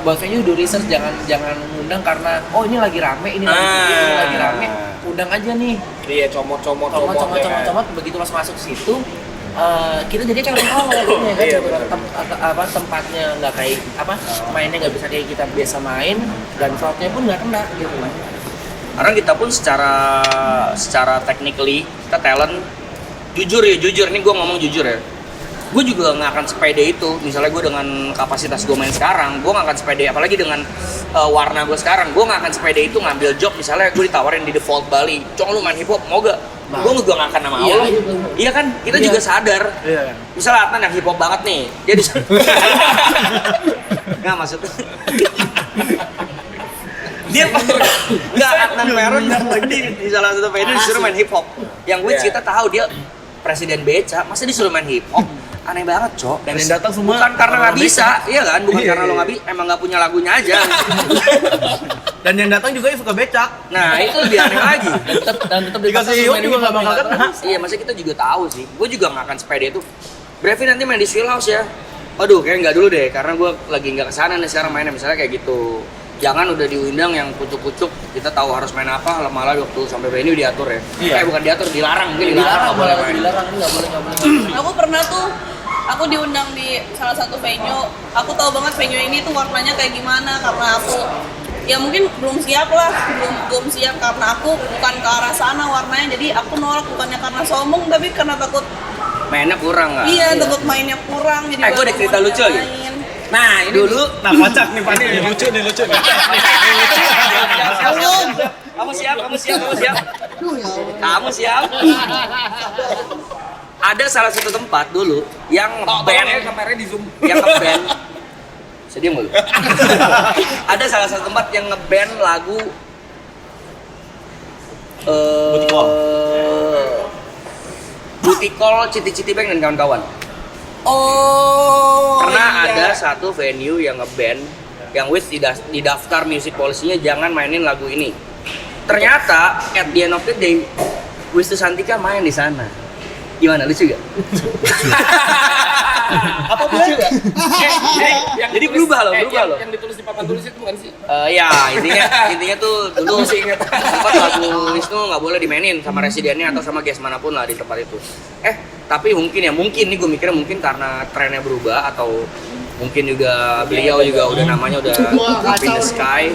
Buat venue do research, jangan ngundang karena oh ini lagi rame, ini lagi rame, undang aja nih. Iya, comot Begitu pas masuk situ kita jadi kan tahu lagunya kan gitu kan tempatnya nggak kayak mainnya nggak bisa kayak kita biasa main dan crowdnya pun nggak kena gitu kan. Karena kita pun secara technically kita talent jujur ini gue ngomong jujur ya, gue juga nggak akan sepede itu. Misalnya gue dengan kapasitas gue main sekarang, gue nggak akan sepede, apalagi dengan warna gue sekarang, gue nggak akan sepede itu ngambil job. Misalnya gue ditawarin di Default Bali, "Cong lu main hip hop mau gak?" Gue juga gak akan mau. Iya kan, kita juga sadar. Misalnya Adnan yang hip hop banget nih, dia nggak maksudnya. Dia nggak Adnan Peron di salah satu venue disuruh main hip hop. Yang which kita tahu dia presiden beca, masa disuruh main hip hop? Aneh banget, Cok. Dan yang datang semua bukan karena nggak bisa, iya kan? Bukan karena lo emang nggak punya lagunya aja. Dan yang datang juga suka becak. Nah itu lebih aneh lagi. Dan tetap Dikasih hip juga nggak bakal kena. Iya, masa kita juga tahu sih. Gue juga nggak akan sepeda itu. Brevi nanti main di Swill House ya. Aduh, kayaknya nggak dulu deh, karena gue lagi nggak kesana nih sekarang mainnya, misalnya kayak gitu. Jangan udah diundang yang kucuk-kucuk, kita tahu harus main apa, malah waktu sampai venue diatur ya. Bukan diatur, dilarang, mungkin dilarang nggak boleh main. Dilarang nggak boleh. Aku pernah tuh, aku diundang di salah satu venue. Aku tahu banget venue ini tuh warnanya kayak gimana, karena aku ya mungkin belum siap lah, belum siap karena aku bukan ke arah sana warnanya. Jadi aku nolak bukannya karena sombong, tapi karena takut mainnya kurang nggak? Iya, takut mainnya kurang. Jadi gue ada cerita lucu lagi. Nah, ini dulu, kocak nih Pak, ini lucu nih. Kamu siap. Kamu siap. Ada salah satu tempat dulu yang band, kameranya di zoom, yang ngeband. Sedih mulu. Ada salah satu tempat yang ngeband lagu Butikol, Citi Bang dan kawan-kawan. Pernah ada satu venue yang ngeband yang di daftar music policy-nya jangan mainin lagu ini. Ternyata at the end of the day Wisnu Santika main di sana. Gimana, lucu gak? Apa lucu gak? Jadi berubah loh. Yang ditulis di papan tulis itu bukan sih? Ya intinya tuh dulu sih ingat tempat lagu Wisnu nggak boleh dimainin sama residennya atau sama guest manapun lah di tempat itu. Tapi mungkin nih gue mikirnya mungkin karena trennya berubah atau mungkin juga beliau juga udah namanya udah up in the sky.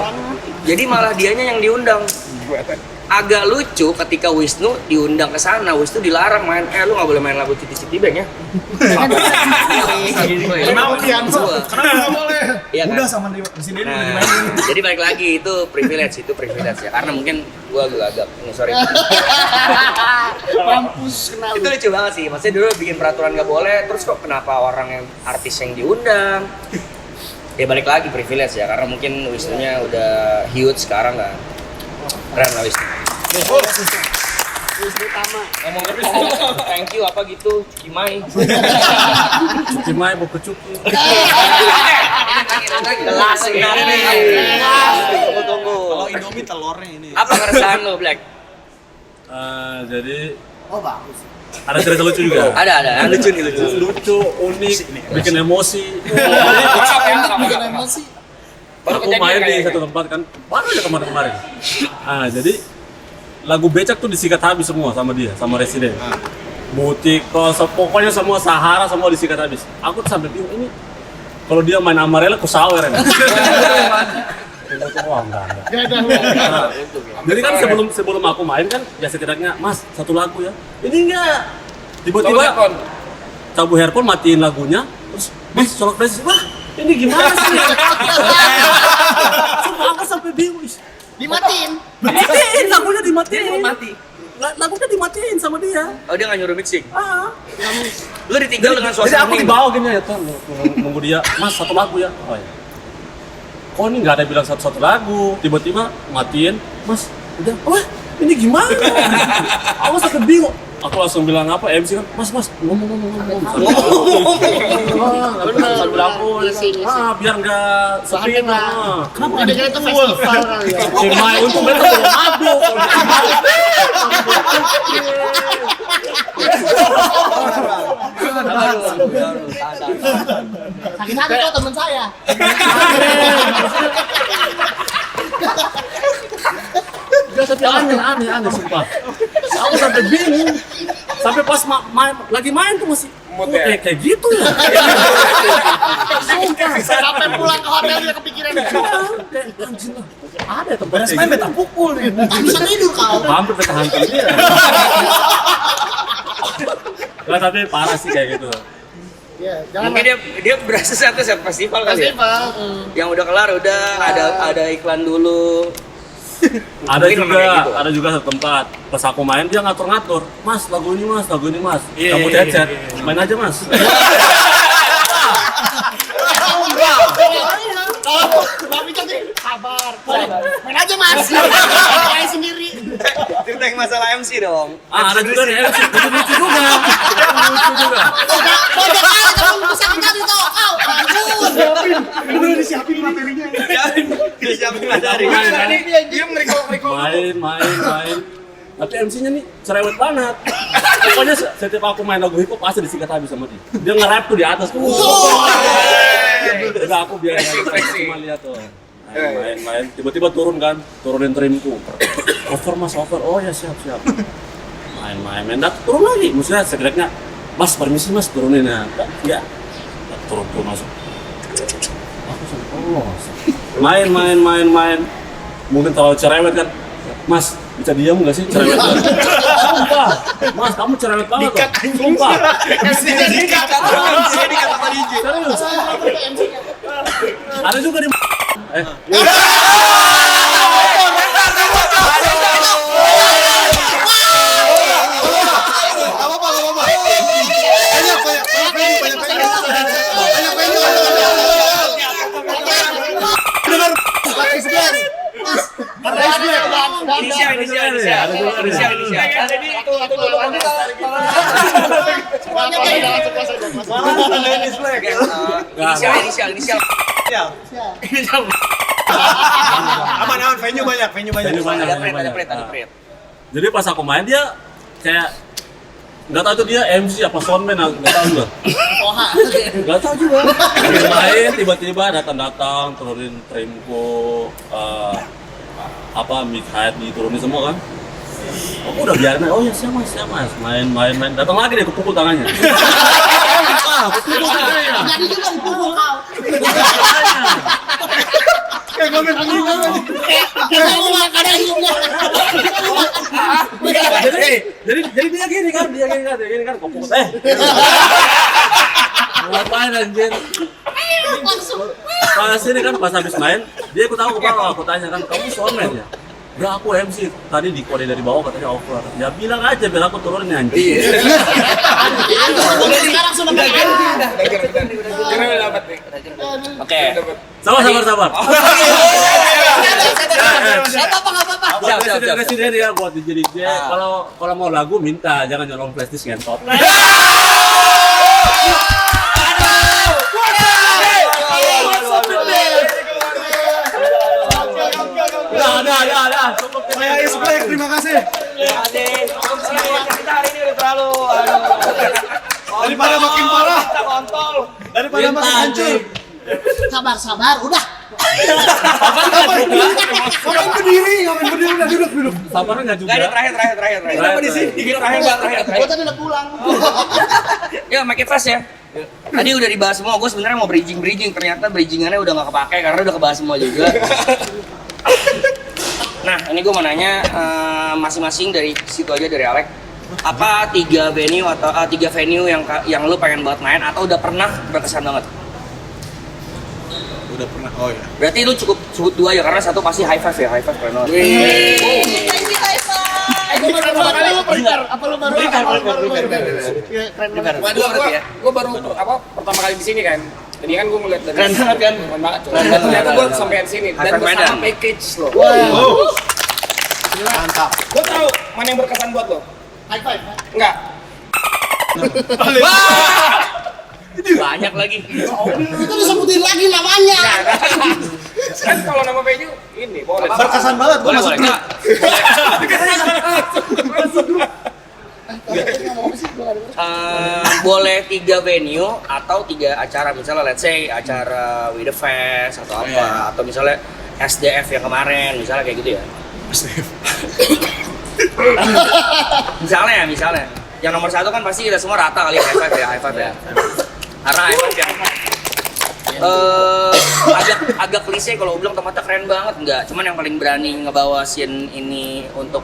Jadi malah dianya yang diundang. Agak lucu ketika Wisnu diundang ke sana, Wisnu dilarang main. Lu nggak boleh main lagu Citi Bang ya? Kenapa nggak boleh? Iya kan? Udah sama di sini udah dimainin. Jadi balik lagi itu privilege ya. Karena mungkin gua agak sorry. Mampus kenal. Itu lucu banget sih. Maksudnya dulu bikin peraturan nggak boleh, terus kok kenapa orang yang artis yang diundang? Ya balik lagi privilege ya, karena mungkin Wisnunya udah huge sekarang kan. Keren lah Wisnu. Wisnu Tama. Ngomong thank you apa gitu, Cukimai. Cukimai buku cuki. Gelas ini. Tunggu. Kalau Indomie telurnya ini. Apa keresahan lo, Black? Jadi Oh bagus. ada cerita lucu juga. Ada. Lucu nih. Lucu, unik, bikin emosi. Bikin emosi. Aku main di satu tempat kan, baru aja kemarin. Jadi lagu becak tuh disikat habis semua sama dia, sama residen. butik, pokoknya semua Sahara semua disikat habis. Aku tuh sampai bingung ini kalau dia main Amarella ku sawer ya. Wah, enggak. Nah, jadi kan sebelum aku main kan ya setidaknya Mas satu lagu ya. Ini enggak. Tiba-tiba cabut earphone matiin lagunya terus Mas colok flash. Wah, ini gimana sih? Sumpah aku sampai bingung. Dimatiin. Lagunya dimatiin. Mati. Lagunya dimatiin sama dia. Oh dia nggak nyuruh mixing? Ah. Lu ditinggal dengan Jadi suasana aku di bawah gini ya tuh nunggu dia. Mas satu lagu ya. Oh ya. Kok ini nggak ada bilang satu lagu, tiba-tiba matiin, Mas, udah, wah ini gimana? Aku sampai bingung. Aku langsung bilang apa, MC kan, Mas, ngomong. Sambil aku, biar nggak sepi. Kenapa ada itu festival kali ya? Main untuk mereka belum mabuk. Sakit hati kok temen saya. Gak, tapi aneh sumpah. Aku sampai bingung. Sampai pas lagi main tuh masih kayak gitu ya. Sampai pulang ke hotel dia kepikiran. Ada tempat Beres main beta pukul nih. Tak bisa tidur kau. hampir beta hantam dia. Nggak, tapi parah sih kayak gitu. Iya, jangan Mungkin dia berasa satu festival kali ya. festival. Yang udah kelar udah ada iklan dulu. Ada juga satu tempat. Pas aku main dia ngatur-ngatur. Mas, lagu ini mas. Kamu headset. Main aja mas. Tapi kan sabar. Main aja mas. Main sendiri. Cerita masalah MC dong. Ada juga nih. Lucu juga. Kode kau kamu bisa kita itu kau. Udah disiapin materinya. Siapin materi. Dia mereka Main. Tapi MC-nya nih cerewet banget. Pokoknya setiap aku main lagu hip hop pasti disikat habis sama dia. Dia nge-rap tuh di atas. Udah aku biar cuma lihat tuh. Main. Tiba-tiba turunin trimku. Over. Oh ya siap. Main. Turun lagi. Maksudnya setidaknya, Mas permisi mas turunin ya. Ya. Turun masuk. Aku sampai main. Mungkin terlalu cerewet kan. Mas, bisa diam nggak sih cerewet? Sumpah, Mas kamu cerewet banget loh. Sumpah. MC-nya dikat sama DJ. Serius. Ada juga di Inisial. Aman, venue banyak. Ada Pret. Jadi pas aku main dia kayak nggak tahu tuh dia MC apa soundman, nggak tahu juga. Nggak tahu juga. Main tiba-tiba datang turunin trimku, mic height diturunin semua kan. Aku udah biarin aja. Oh ya siap mas. Main. Datang lagi deh kepukul tangannya. Kepukul tangannya. Jadi juga pukul kau. Kayak ngomong angin. Ada hidupnya. Jadi dia gini kan kepukul. Ngapain anjir? Pas ini kan pas habis main, dia ikut aku ke bawah, aku tanya kan, kamu soundman ya? Enggak, aku MC. Tadi di kode dari bawah katanya over. Ya bilang aja biar aku turunin anjir. Sekarang sudah ganti. Udah dapat nih. Oke. Sabar. Enggak apa-apa. Presiden ya buat DJ. Kalau mau lagu minta, jangan nyolong flash disk ngentot. Ada. Saya Isplek, terima kasih. Kita hari ini udah terlalu Daripada makin parah. kontol. Daripada makin hancur. Sabar, udah. Ngapain berdiri? duduk. Sabarnya nggak juga. Gak ada terakhir. Kenapa di sini? Terakhir. Gue tadi udah pulang. Ya, make it fast ya. Tadi udah dibahas semua, gue sebenarnya mau bridging, ternyata bridgingannya udah nggak kepake karena udah kebahas semua juga. Nah, ini gue mau nanya masing-masing dari situ aja dari Alek. Apa 3 venue atau 3 venue yang lu pengen banget main atau udah pernah berkesan banget? Udah pernah. Oh iya. Berarti lu cukup sebut 2 ya karena satu pasti high five ya, high five keren banget. Thank you, Taifa. Gue baru kali lu prepare. Apa lu baru? Iya, keren banget. Dua berarti ya? Gue baru pertama kali di sini kan. Jadi kan gue ngeliat dari Keren banget kan? Keren banget. Keren banget. Ternyata gue sampai di sini dan High five bersama Medan. package loh. Mantap. Gue tahu mana yang berkesan buat lo. High five. Enggak. Banyak lagi. Itu disebutin lagi namanya. Kan kalau nama venue ini boleh. Berkesan banget gua Boleh, masuk boleh. grup. Boleh 3 venue atau 3 acara, misalnya let's say acara With The Fest atau apa, atau misalnya SDF yang kemarin, misalnya kayak gitu ya. misalnya yang nomor 1 kan pasti kita semua rata kali high five ya. Karena high five yang agak klise kalau bilang tempatnya keren banget, enggak, cuman yang paling berani ngebawa scene ini untuk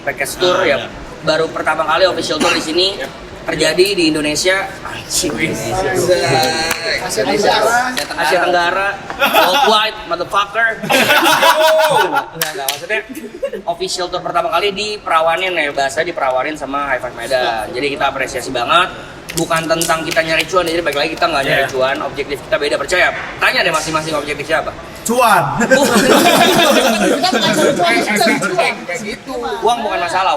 package tour ya baru pertama kali official tour di sini terjadi di Indonesia. Asia Tenggara, worldwide, motherfucker. Enggak, maksudnya official tour pertama kali diperawanin ya, bahasa diperawanin sama High Five Medan. Jadi kita apresiasi banget. Bukan tentang kita nyari cuan, jadi baik lagi kita nggak nyari cuan, objektif kita beda, percaya. Tanya deh masing-masing objektif siapa? Cuan. Kayak gitu. Uang bukan masalah.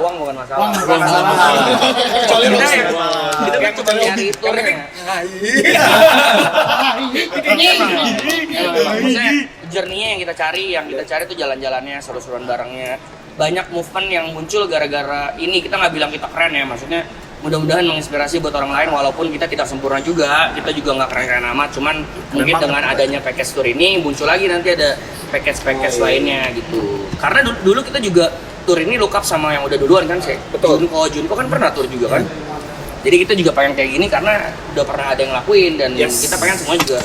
Kita yang cuma nyari itu maksudnya journey-nya yang kita cari itu jalan-jalannya, seru-seruan barengnya. Banyak movement yang muncul gara-gara ini. Kita nggak bilang kita keren ya, maksudnya mudah-mudahan menginspirasi buat orang lain, walaupun kita tidak sempurna juga, kita juga nggak keren-keren amat, cuman mungkin dengan adanya package tour ini muncul lagi nanti ada package lainnya gitu. Karena dulu kita juga tour ini look up sama yang udah duluan kan, sih. Betul. Junko kan pernah tour juga kan. Jadi kita juga pengen kayak gini karena udah pernah ada yang ngelakuin dan kita pengen semua juga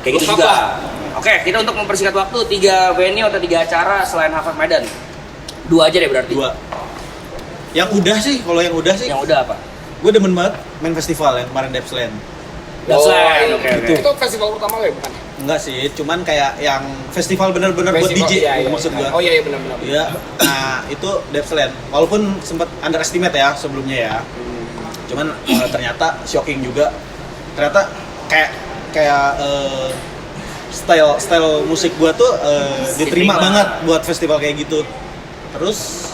kayak gitu juga. Oke, kita untuk mempersingkat waktu 3 venue atau 3 acara selain High Five Medan. 2 aja deh berarti. 2. Yang udah sih, kalau yang udah sih. Yang udah apa? Gue demen banget main festival yang kemarin Depsland. Oke. Itu festival pertama lo ya, bukan? Enggak sih, cuman kayak yang festival bener-bener buat DJ maksud gue. Oh iya benar. Iya. Nah, itu Depsland. Walaupun sempat underestimate ya sebelumnya ya. Cuman ternyata shocking juga. Ternyata kayak style musik gua tuh diterima banget buat festival kayak gitu. Terus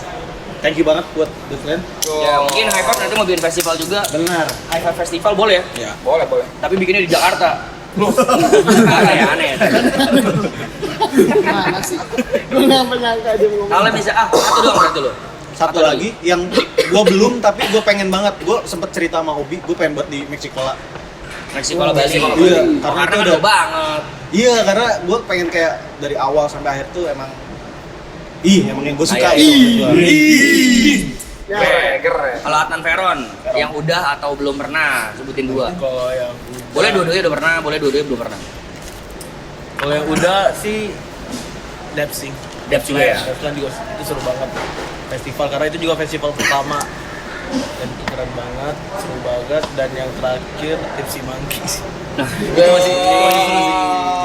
thank you banget buat Depsland. Ya mungkin High Five nanti mau bikin festival juga. Benar. High Five Festival boleh ya? Ya. Boleh. Tapi bikinnya di Jakarta. Aneh. Mana sih? Gue nggak menyangka dia ngomong. Kalau bisa satu doang berarti lo. Satu lagi yang gua belum tapi gua pengen banget. Gua sempet cerita sama Obi, gua pengen buat di Meksikola. Meksikola Bali. Iya, karena itu udah banget. Iya, karena gua pengen kayak dari awal sampai akhir tuh emang emang yang gue suka Ayo. itu. Keren. Kalau Adnan Veron yang udah atau belum pernah, sebutin 2. Kalau yang Boleh dua-duanya udah pernah, boleh dua-duanya belum pernah. kalau yang udah sih Depsing. Dep juga ya? Depsland juga itu seru banget festival karena itu juga festival pertama dan itu keren banget, seru banget, dan yang terakhir Tipsy Monkeys. Nah, itu masih seru sih.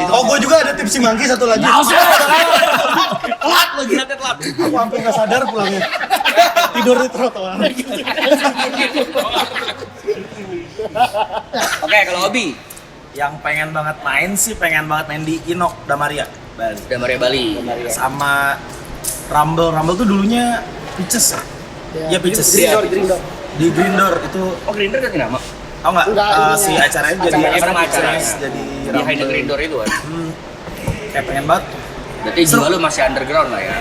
Oh, gue juga ada tips si Mangki satu lagi. telat lagi nanti telat. Aku hampir nggak sadar pulangnya. Tidur di trotoar. Oke, kalau Obi Yang pengen banget main di Inok Damaria Bali. Damaria Bali. Sama Rumble tuh dulunya Peaches ya? Iya Peaches. Grindor. Di Grindor itu Grinder ganti nama? oh enggak, Enggak, si ininya. acaranya jadi Sama acaranya. jadi Behind the Grinder itu kan. kayak pengen banget. Berarti jiwa lu masih underground lah ya.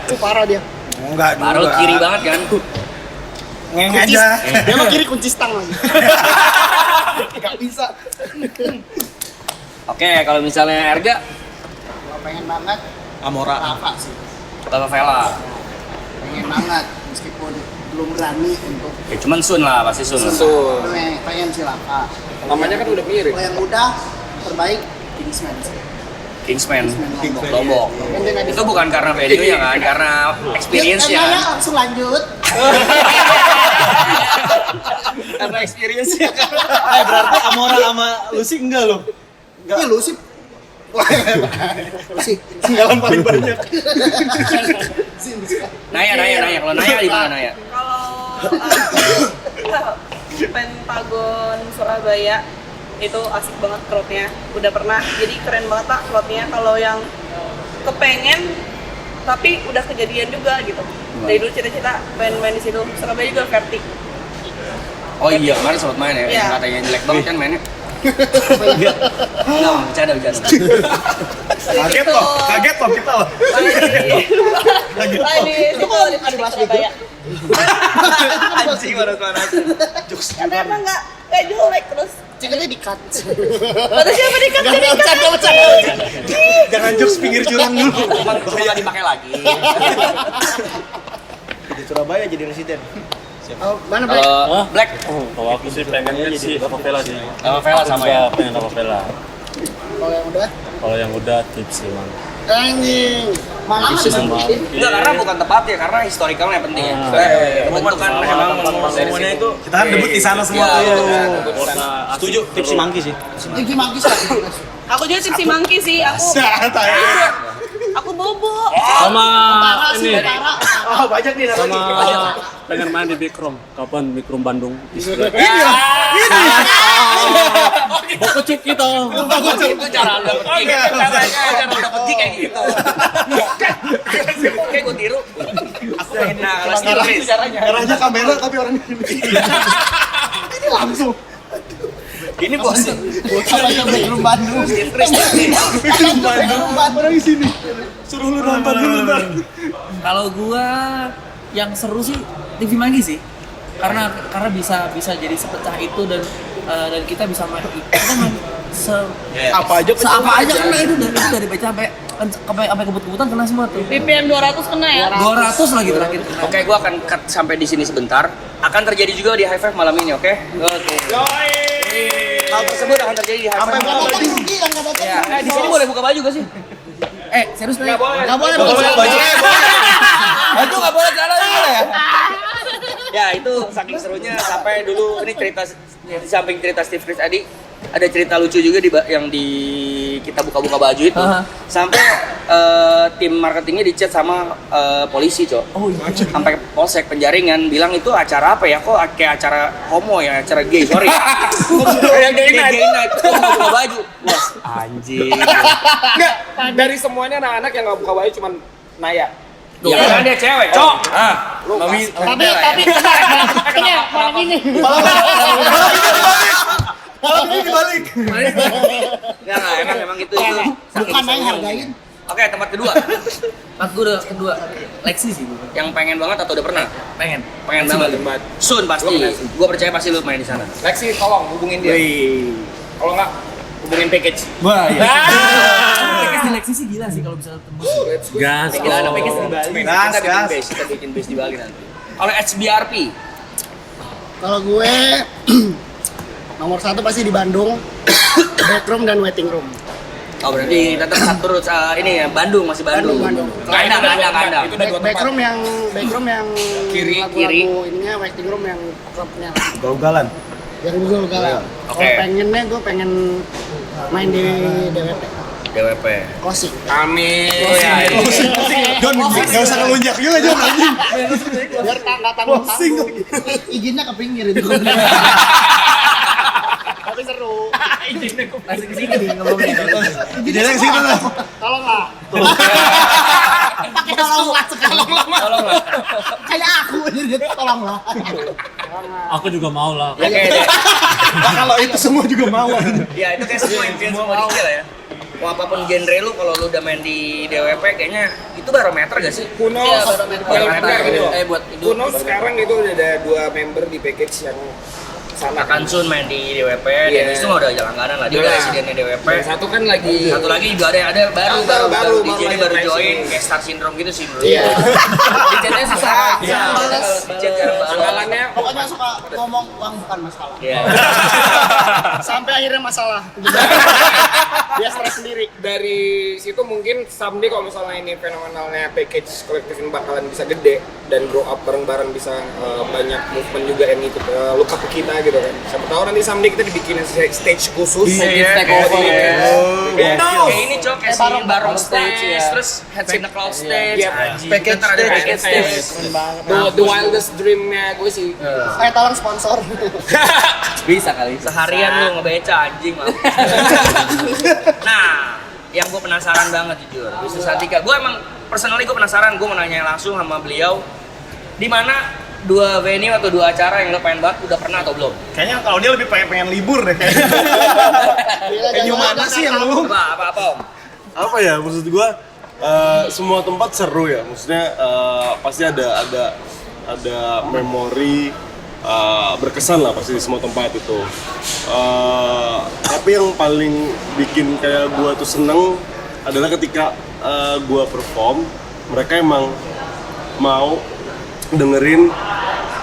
Itu parah dia. Enggak juga. Baru kiri banget kan. Ngeng aja. Dia mah kiri kunci stang lagi. Gak bisa. Oke, kalau misalnya Erga, Gua pengen banget Amora. Rafa sih. Lava Vela. banget meskipun belum berani untuk Ya, cuman Sun lah, pasti Sun. pengen Cilaka. Namanya kan udah mirip. Kalau yang udah terbaik Kingsman sih. Kingsman, Kingsman. Lombok. Kan dia nggak Itu bukan karena venue-nya kan, karena experience-nya Ya, kan. langsung lanjut. Karena experience-nya kan. Berarti Amora sama Lucy enggak lo? Iya lu sih. Lu sih. Tinggalan paling banyak. Naya. Kalau Naya di mana Naya? Kalau Pentagon Surabaya itu asik banget crowd-nya. Udah pernah, jadi keren banget Pak crowd-nya. Kalau yang kepengen tapi udah kejadian juga gitu. Dari dulu cita-cita main di situ. Surabaya juga Verti. Oh iya, kemarin sempat main ya. Iya. Katanya jelek banget kan mainnya. Enggak, bercanda. Kaget loh kita loh. Di situ di Surabaya. Anjing baru mana. Tapi emang nggak jelek terus. Cikatnya di-cut. Kata siapa di-cut? Jangan jokes pinggir jurang dulu. Cuman nggak dipakai lagi. Di Surabaya jadi residen. Oh, mana Black? Black. Kalau aku sih pengennya sih Vela sih. Vela sama ya. Pengen Vela. Kalau yang udah Kalau yang udah tips sih, Mang. anjing. Mana sih? Enggak, karena bukan tepatnya, karena historicalnya penting ya. Pembentukan memang Semuanya itu kita kan debut di sana semua Iya, tuh. Kota Setuju, tips si Mangki sih. Tinggi manggis lah. Aku juga tipsi monkey sih. Santai. Aku bobo. sama Parah sih, ini parah. Oh, banyak nih sama pengen main di Bikrom. Kapan Bikrom Bandung? Pokok cuk kita. itu cara anda pergi. Cara anda pergi kayak gitu. Kayak gue tiru. Nah, kalau itu caranya. Caranya kamera tapi orangnya ini langsung. Ini bos. Apa yang belum Bandung? Bandung orang di sini. Suruh lu nonton dulu ntar. Kalau gua yang seru sih TV Manggi sih. Karena bisa jadi sepecah itu dan kita bisa main Apa aja apa aja kena itu dari baca sampai kebut-kebutan kena semua tuh. BPM 200 kena ya? 200 lagi terakhir kena. Oke, gue akan cut sampai di sini sebentar. Akan terjadi juga di High Five malam ini, oke? Oke. Hal tersebut akan terjadi di High Five. Nggak datang rugi kan nggak datang. Ya, di sini boleh buka baju gak sih? Serius nih? Nggak boleh. Baju nggak boleh celana juga ya? Ya itu saking serunya sampai dulu ini cerita di samping cerita Steve Chris tadi ada cerita lucu juga yang di kita buka-buka baju itu sampai tim marketingnya dicat sama polisi cok. Oh iya. Sampai polsek Penjaringan bilang itu acara apa ya, kok kayak acara homo ya, acara gay, sorry. Yang gay night kok buka baju. Wah, anjing. Enggak, dari semuanya anak-anak yang nggak buka baju cuman Naya. Ya kan dia cewek, cok. Tapi ini malam ini. Malam ini dibalik. Ya emang gitu. Bukan yang hargain. Oke, tempat kedua. Tempat gue udah kedua Lexi sih gua. Yang pengen banget atau udah pernah? Pengen Banget. Sun pasti. Gue percaya pasti lu main di sana. Lexi, tolong hubungin dia. Kalau nggak, Hubungin package. Wah, iya. Lexi Lexi sih gila sih kalau bisa tembus. Gas. Kita ada package di Bali. Gas. Kita bikin base di Bali nanti. Kalau HBRP, Kalau gue nomor 1 pasti di Bandung. Backroom dan waiting room. oh berarti tetap satu ini ya Bandung, masih Bandung. Bandung. Kandang. Itu udah 2 tempat. Backroom yang Kiri. lagu-lagu ininya, waiting room yang klubnya. Gaugalan. Yang gue galau. Oke. Kalau pengennya gue pengen main di DWP. DWP. Closing. Amin. Don, enggak usah ngelunjak juga Jon anjing. Biar nggak tanggung. Closing. Izinnya ke pinggir itu. Tapi seru. Langsung ke sini nih ngomongnya. Izinnya ke situ lah. Tolonglah. Pakai tolonglah sekali. Tolonglah. Kayak aku jadi tolonglah. Aku juga mau lah. Ya kayak deh. Nah, kalau itu semua juga mau. Ya itu kayak semua impian semua dikit lah ya. Mau apapun genre lu, kalau lu udah main di DWP kayaknya itu barometer gak sih? Kuno, Iya, barometer. barometer gitu. Buat itu. Kuno sekarang itu udah ada 2 member di package yang sana Akan Sun main di DWP, Iya. Dennis itu mah udah langganan lah, dia udah residennya DWP. Dan satu kan lagi Satu lagi juga ada baru baru DJ ini baru lagi join rising. kayak Star Syndrome gitu sih menurut Iya. DJ-nya susah. salah. Iya. Sampai akhirnya masalah. Dia stres sendiri. Dari situ mungkin someday kalau misalnya ini fenomenalnya package kolektif ini bakalan bisa gede dan grow up bareng-bareng, bisa banyak movement juga yang ikut look up ke kita gitu kan. Siapa tahu nanti someday kita dibikinin stage khusus. Iya, Kayak kayak ini cok, kayak si bareng bareng stage, stage, ya. terus head in the cloud stage, Iya. anjing. Package Ntar ada stage. package stage. the wildest dreamnya gue sih. Tolong sponsor. Bisa kali. Seharian lu ngebeca anjing mah. Nah, yang gue penasaran banget jujur, Wisnu Santika. Gue emang personally gue penasaran, gue mau nanya langsung sama beliau, di mana 2 venue atau 2 acara yang lo pengen banget udah pernah atau belum? Kayaknya kalau dia lebih pengen libur deh kayaknya. Venue mana sih yang lu? Apa om? Apa ya, maksud gua semua tempat seru ya, maksudnya pasti ada memori berkesan lah pasti di semua tempat itu. Tapi yang paling bikin kayak gua tuh seneng adalah ketika gua perform, mereka emang mau dengerin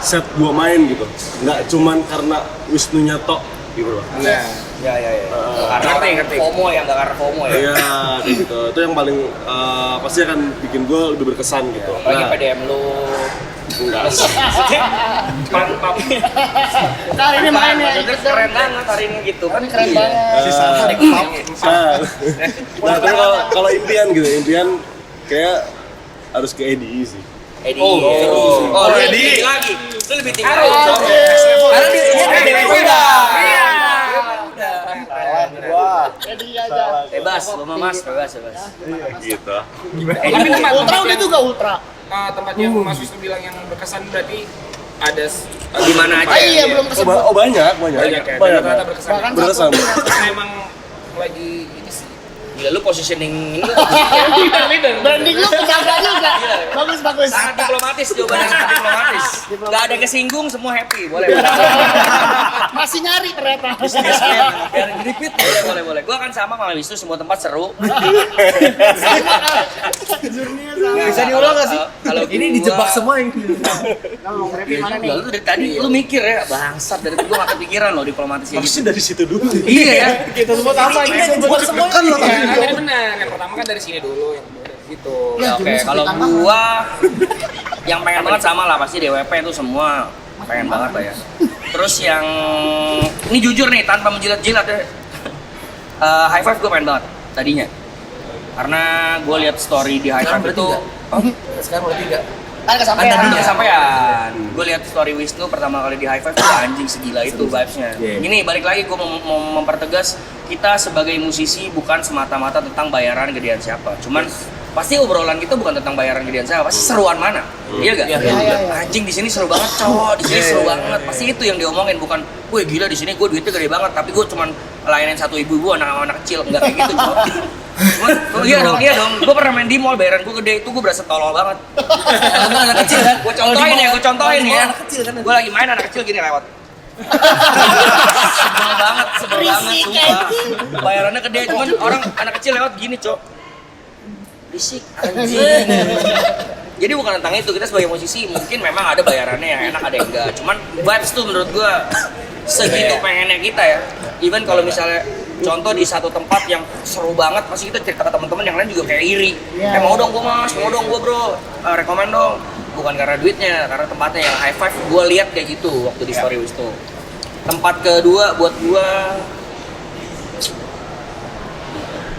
set gua main gitu, nggak cuman karena Wisnunya tok gitu loh. Nah, Ya. Karena orang FOMO ya, nggak karena FOMO ya. Iya, kayak gitu. Itu yang paling pasti akan bikin gue lebih berkesan gitu. Lagi PDM lu. Enggak. Mantap. Nah, hari ini main ya. Maksudnya keren banget hari ini gitu kan. Keren banget. Nah, tapi kalau impian gitu, impian kayak harus ke EDI sih. Edi. Oh, Edi lagi. Lu lebih tinggi lagi. Karena dia udah. Jadi aja. Bebas, lu mah mas, bebas. Gitu. tapi Ultra udah juga ultra. tempatnya Mas Wisnu bilang yang berkesan berarti ada Di mana aja? Ah iya belum kesebut. Oh banyak. banyak ya. Banyak. Ternyata berkesan. Bahkan Berkesan. Karena emang lagi ini sih. Gila lu positioning ini Branding lu penjaga juga. Bagus. sangat diplomatis, jawabannya sangat diplomatis. Gak ada kesinggung, semua happy. Boleh. Masih nyari ternyata. Biar repeat. Boleh. Gua akan sama Wisnu, semua tempat seru. Jurninya sama. Bisa diulang gak sih? Kalau Ini dijebak semua yang Ngomong review mana nih? Lu dari tadi lu mikir ya, bangsat dari tadi gua gak kepikiran loh diplomasi kayak Pasti gitu. dari situ dulu. Iya ya. Kita semua sama ini. Gua semua kan lo tadi. Kan tadi benar. Yang pertama kan dari sini dulu yang gitu. Ya, oke, kalau gua yang pengen banget sama lah pasti DWP itu semua pengen banget lah ya. Terus yang ini jujur nih tanpa menjilat-jilat ya. High Five gua pengen banget tadinya. Karena gua lihat story di High Five itu Sekarang udah 3. Kan kesampean. belum kesampean. Gue lihat story Wisnu pertama kali di High Five tuh anjing segila itu vibes-nya. Gini balik lagi gue mau mempertegas kita sebagai musisi bukan semata-mata tentang bayaran gedean siapa. Cuman pasti obrolan kita bukan tentang bayaran gedean siapa, pasti seruan mana. Iya gak? Anjing di sini seru banget cowok, di sini seru banget. Pasti itu yang diomongin bukan, gue gila di sini gue duitnya gede banget tapi gue cuman layanin satu ibu-ibu anak kecil, enggak kayak gitu cowok. Cuman, iya dong, gue pernah main di mall, bayaran gue gede, itu gue berasa tolol banget. Anak kecil kan? Gue contohin ya, Anak kecil kan? gue lagi main anak kecil gini lewat. sebel banget, sumpah. Bayarannya gede, cuman orang anak kecil lewat gini, cok. Berisik, anjing. Jadi bukan tentang itu, kita sebagai musisi mungkin memang ada bayarannya yang enak, ada yang enggak. Cuman vibes tuh menurut gue segitu pengennya kita ya. Even kalau misalnya contoh di satu tempat yang seru banget, pasti kita cerita ke teman-teman yang lain juga kayak iri. Mau dong gue mas, mau dong gue bro, rekomen dong. Bukan karena duitnya, karena tempatnya yang High Five gue lihat kayak gitu waktu di story Wisnu. Tempat kedua buat gue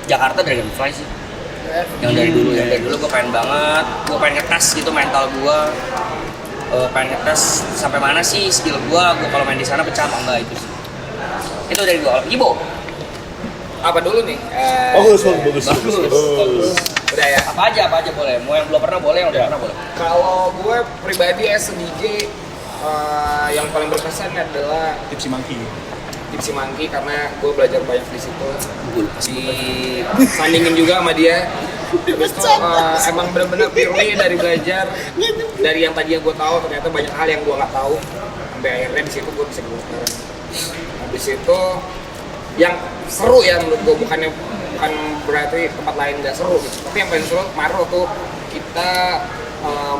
Jakarta Dragonfly sih. Yang dari dulu gue pengen banget, gue pengen ngetes gitu mental gue. Pengen ngetes sampai mana sih skill gue kalau main di sana pecah apa enggak itu sih. Itu dari gue. Ibo. Apa dulu nih? Bagus. Udah ya. Apa aja boleh. Mau yang belum pernah boleh, yang udah pernah boleh. Kalau gue pribadi as a DJ yang paling berkesan adalah Tipsy Monkey. Tipsy Monkey karena gue belajar banyak di situ. Sandingin juga sama dia. Habis itu emang benar-benar purely dari belajar dari yang tadinya gue tahu ternyata banyak hal yang gue nggak tahu sampai akhirnya di situ gue bisa dulu sekarang. Habis itu yang seru ya menurut gue bukan berarti tempat lain nggak seru gitu. Tapi yang paling seru kemarin tuh kita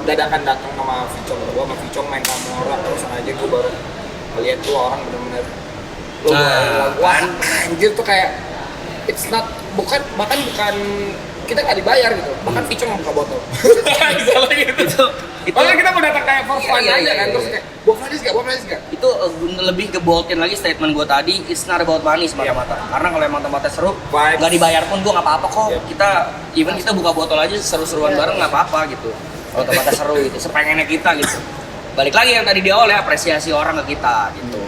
dadakan datang sama Vicong, gue sama Vicong main Kamora terus aja gue baru ngeliat tuh orang bener-bener lu Nah, wah anjir tuh kayak it's not bukan kita nggak dibayar gitu, bahkan Pico nggak buka botol. Misalnya gitu. Itu Makanya kita mau datang kayak for fun Iya, aja iya, kan, iya, terus iya. kayak bawa flash gak? itu lebih geboltin lagi statement gue tadi, it's not about money semata-mata. Karena kalau emang tempatnya seru, Vibes. nggak dibayar pun gue nggak apa-apa kok. Iya. Kita even kita buka botol aja seru-seruan bareng nggak apa-apa gitu. Kalau tempatnya seru gitu, sepengennya kita gitu. Balik lagi yang tadi di awal ya, apresiasi orang ke kita gitu.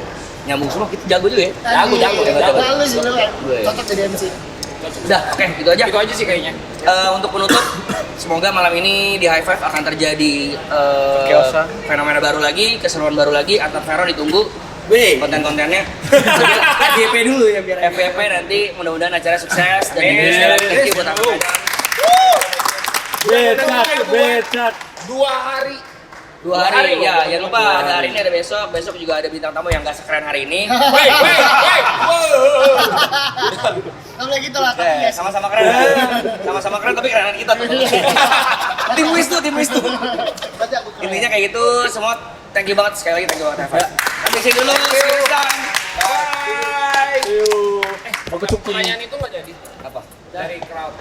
Nyambung semua, kita jago juga ya. Jago. Lalu sih lu Gue. cocok jadi MC. Udah, oke, gitu aja. Itu aja sih kayaknya. Untuk penutup, semoga malam ini di High Five akan terjadi Chaos-an. fenomena baru lagi, keseruan baru lagi. Antar Vero ditunggu konten-kontennya. FYP dulu ya biar FYP nanti mudah-mudahan acara sukses dan ini sekali lagi thank you buat Antar Becat. 2 hari 2 hari, loh, ya jangan lupa dua ada hari hari. ini, ada besok juga ada bintang tamu yang gak sekeren hari ini. Wey. Nggak boleh gitu lah, Oke, tapi ya sama-sama keren. Sama-sama keren tapi kerenan kita tuh. Tim Wisnu. Baca aku keren. Intinya kayak gitu, semua thank you banget sekali lagi, thank you banget High Five. Sampai sini dulu, see you next time. Bye. Pertanyaan itu nggak jadi Apa? dari crowd.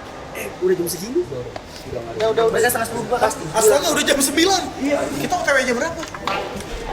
Udah jam segini? Udah. Biasanya 9:30 pasti. Astaga udah jam 9. Iya. Kita OTW jam berapa?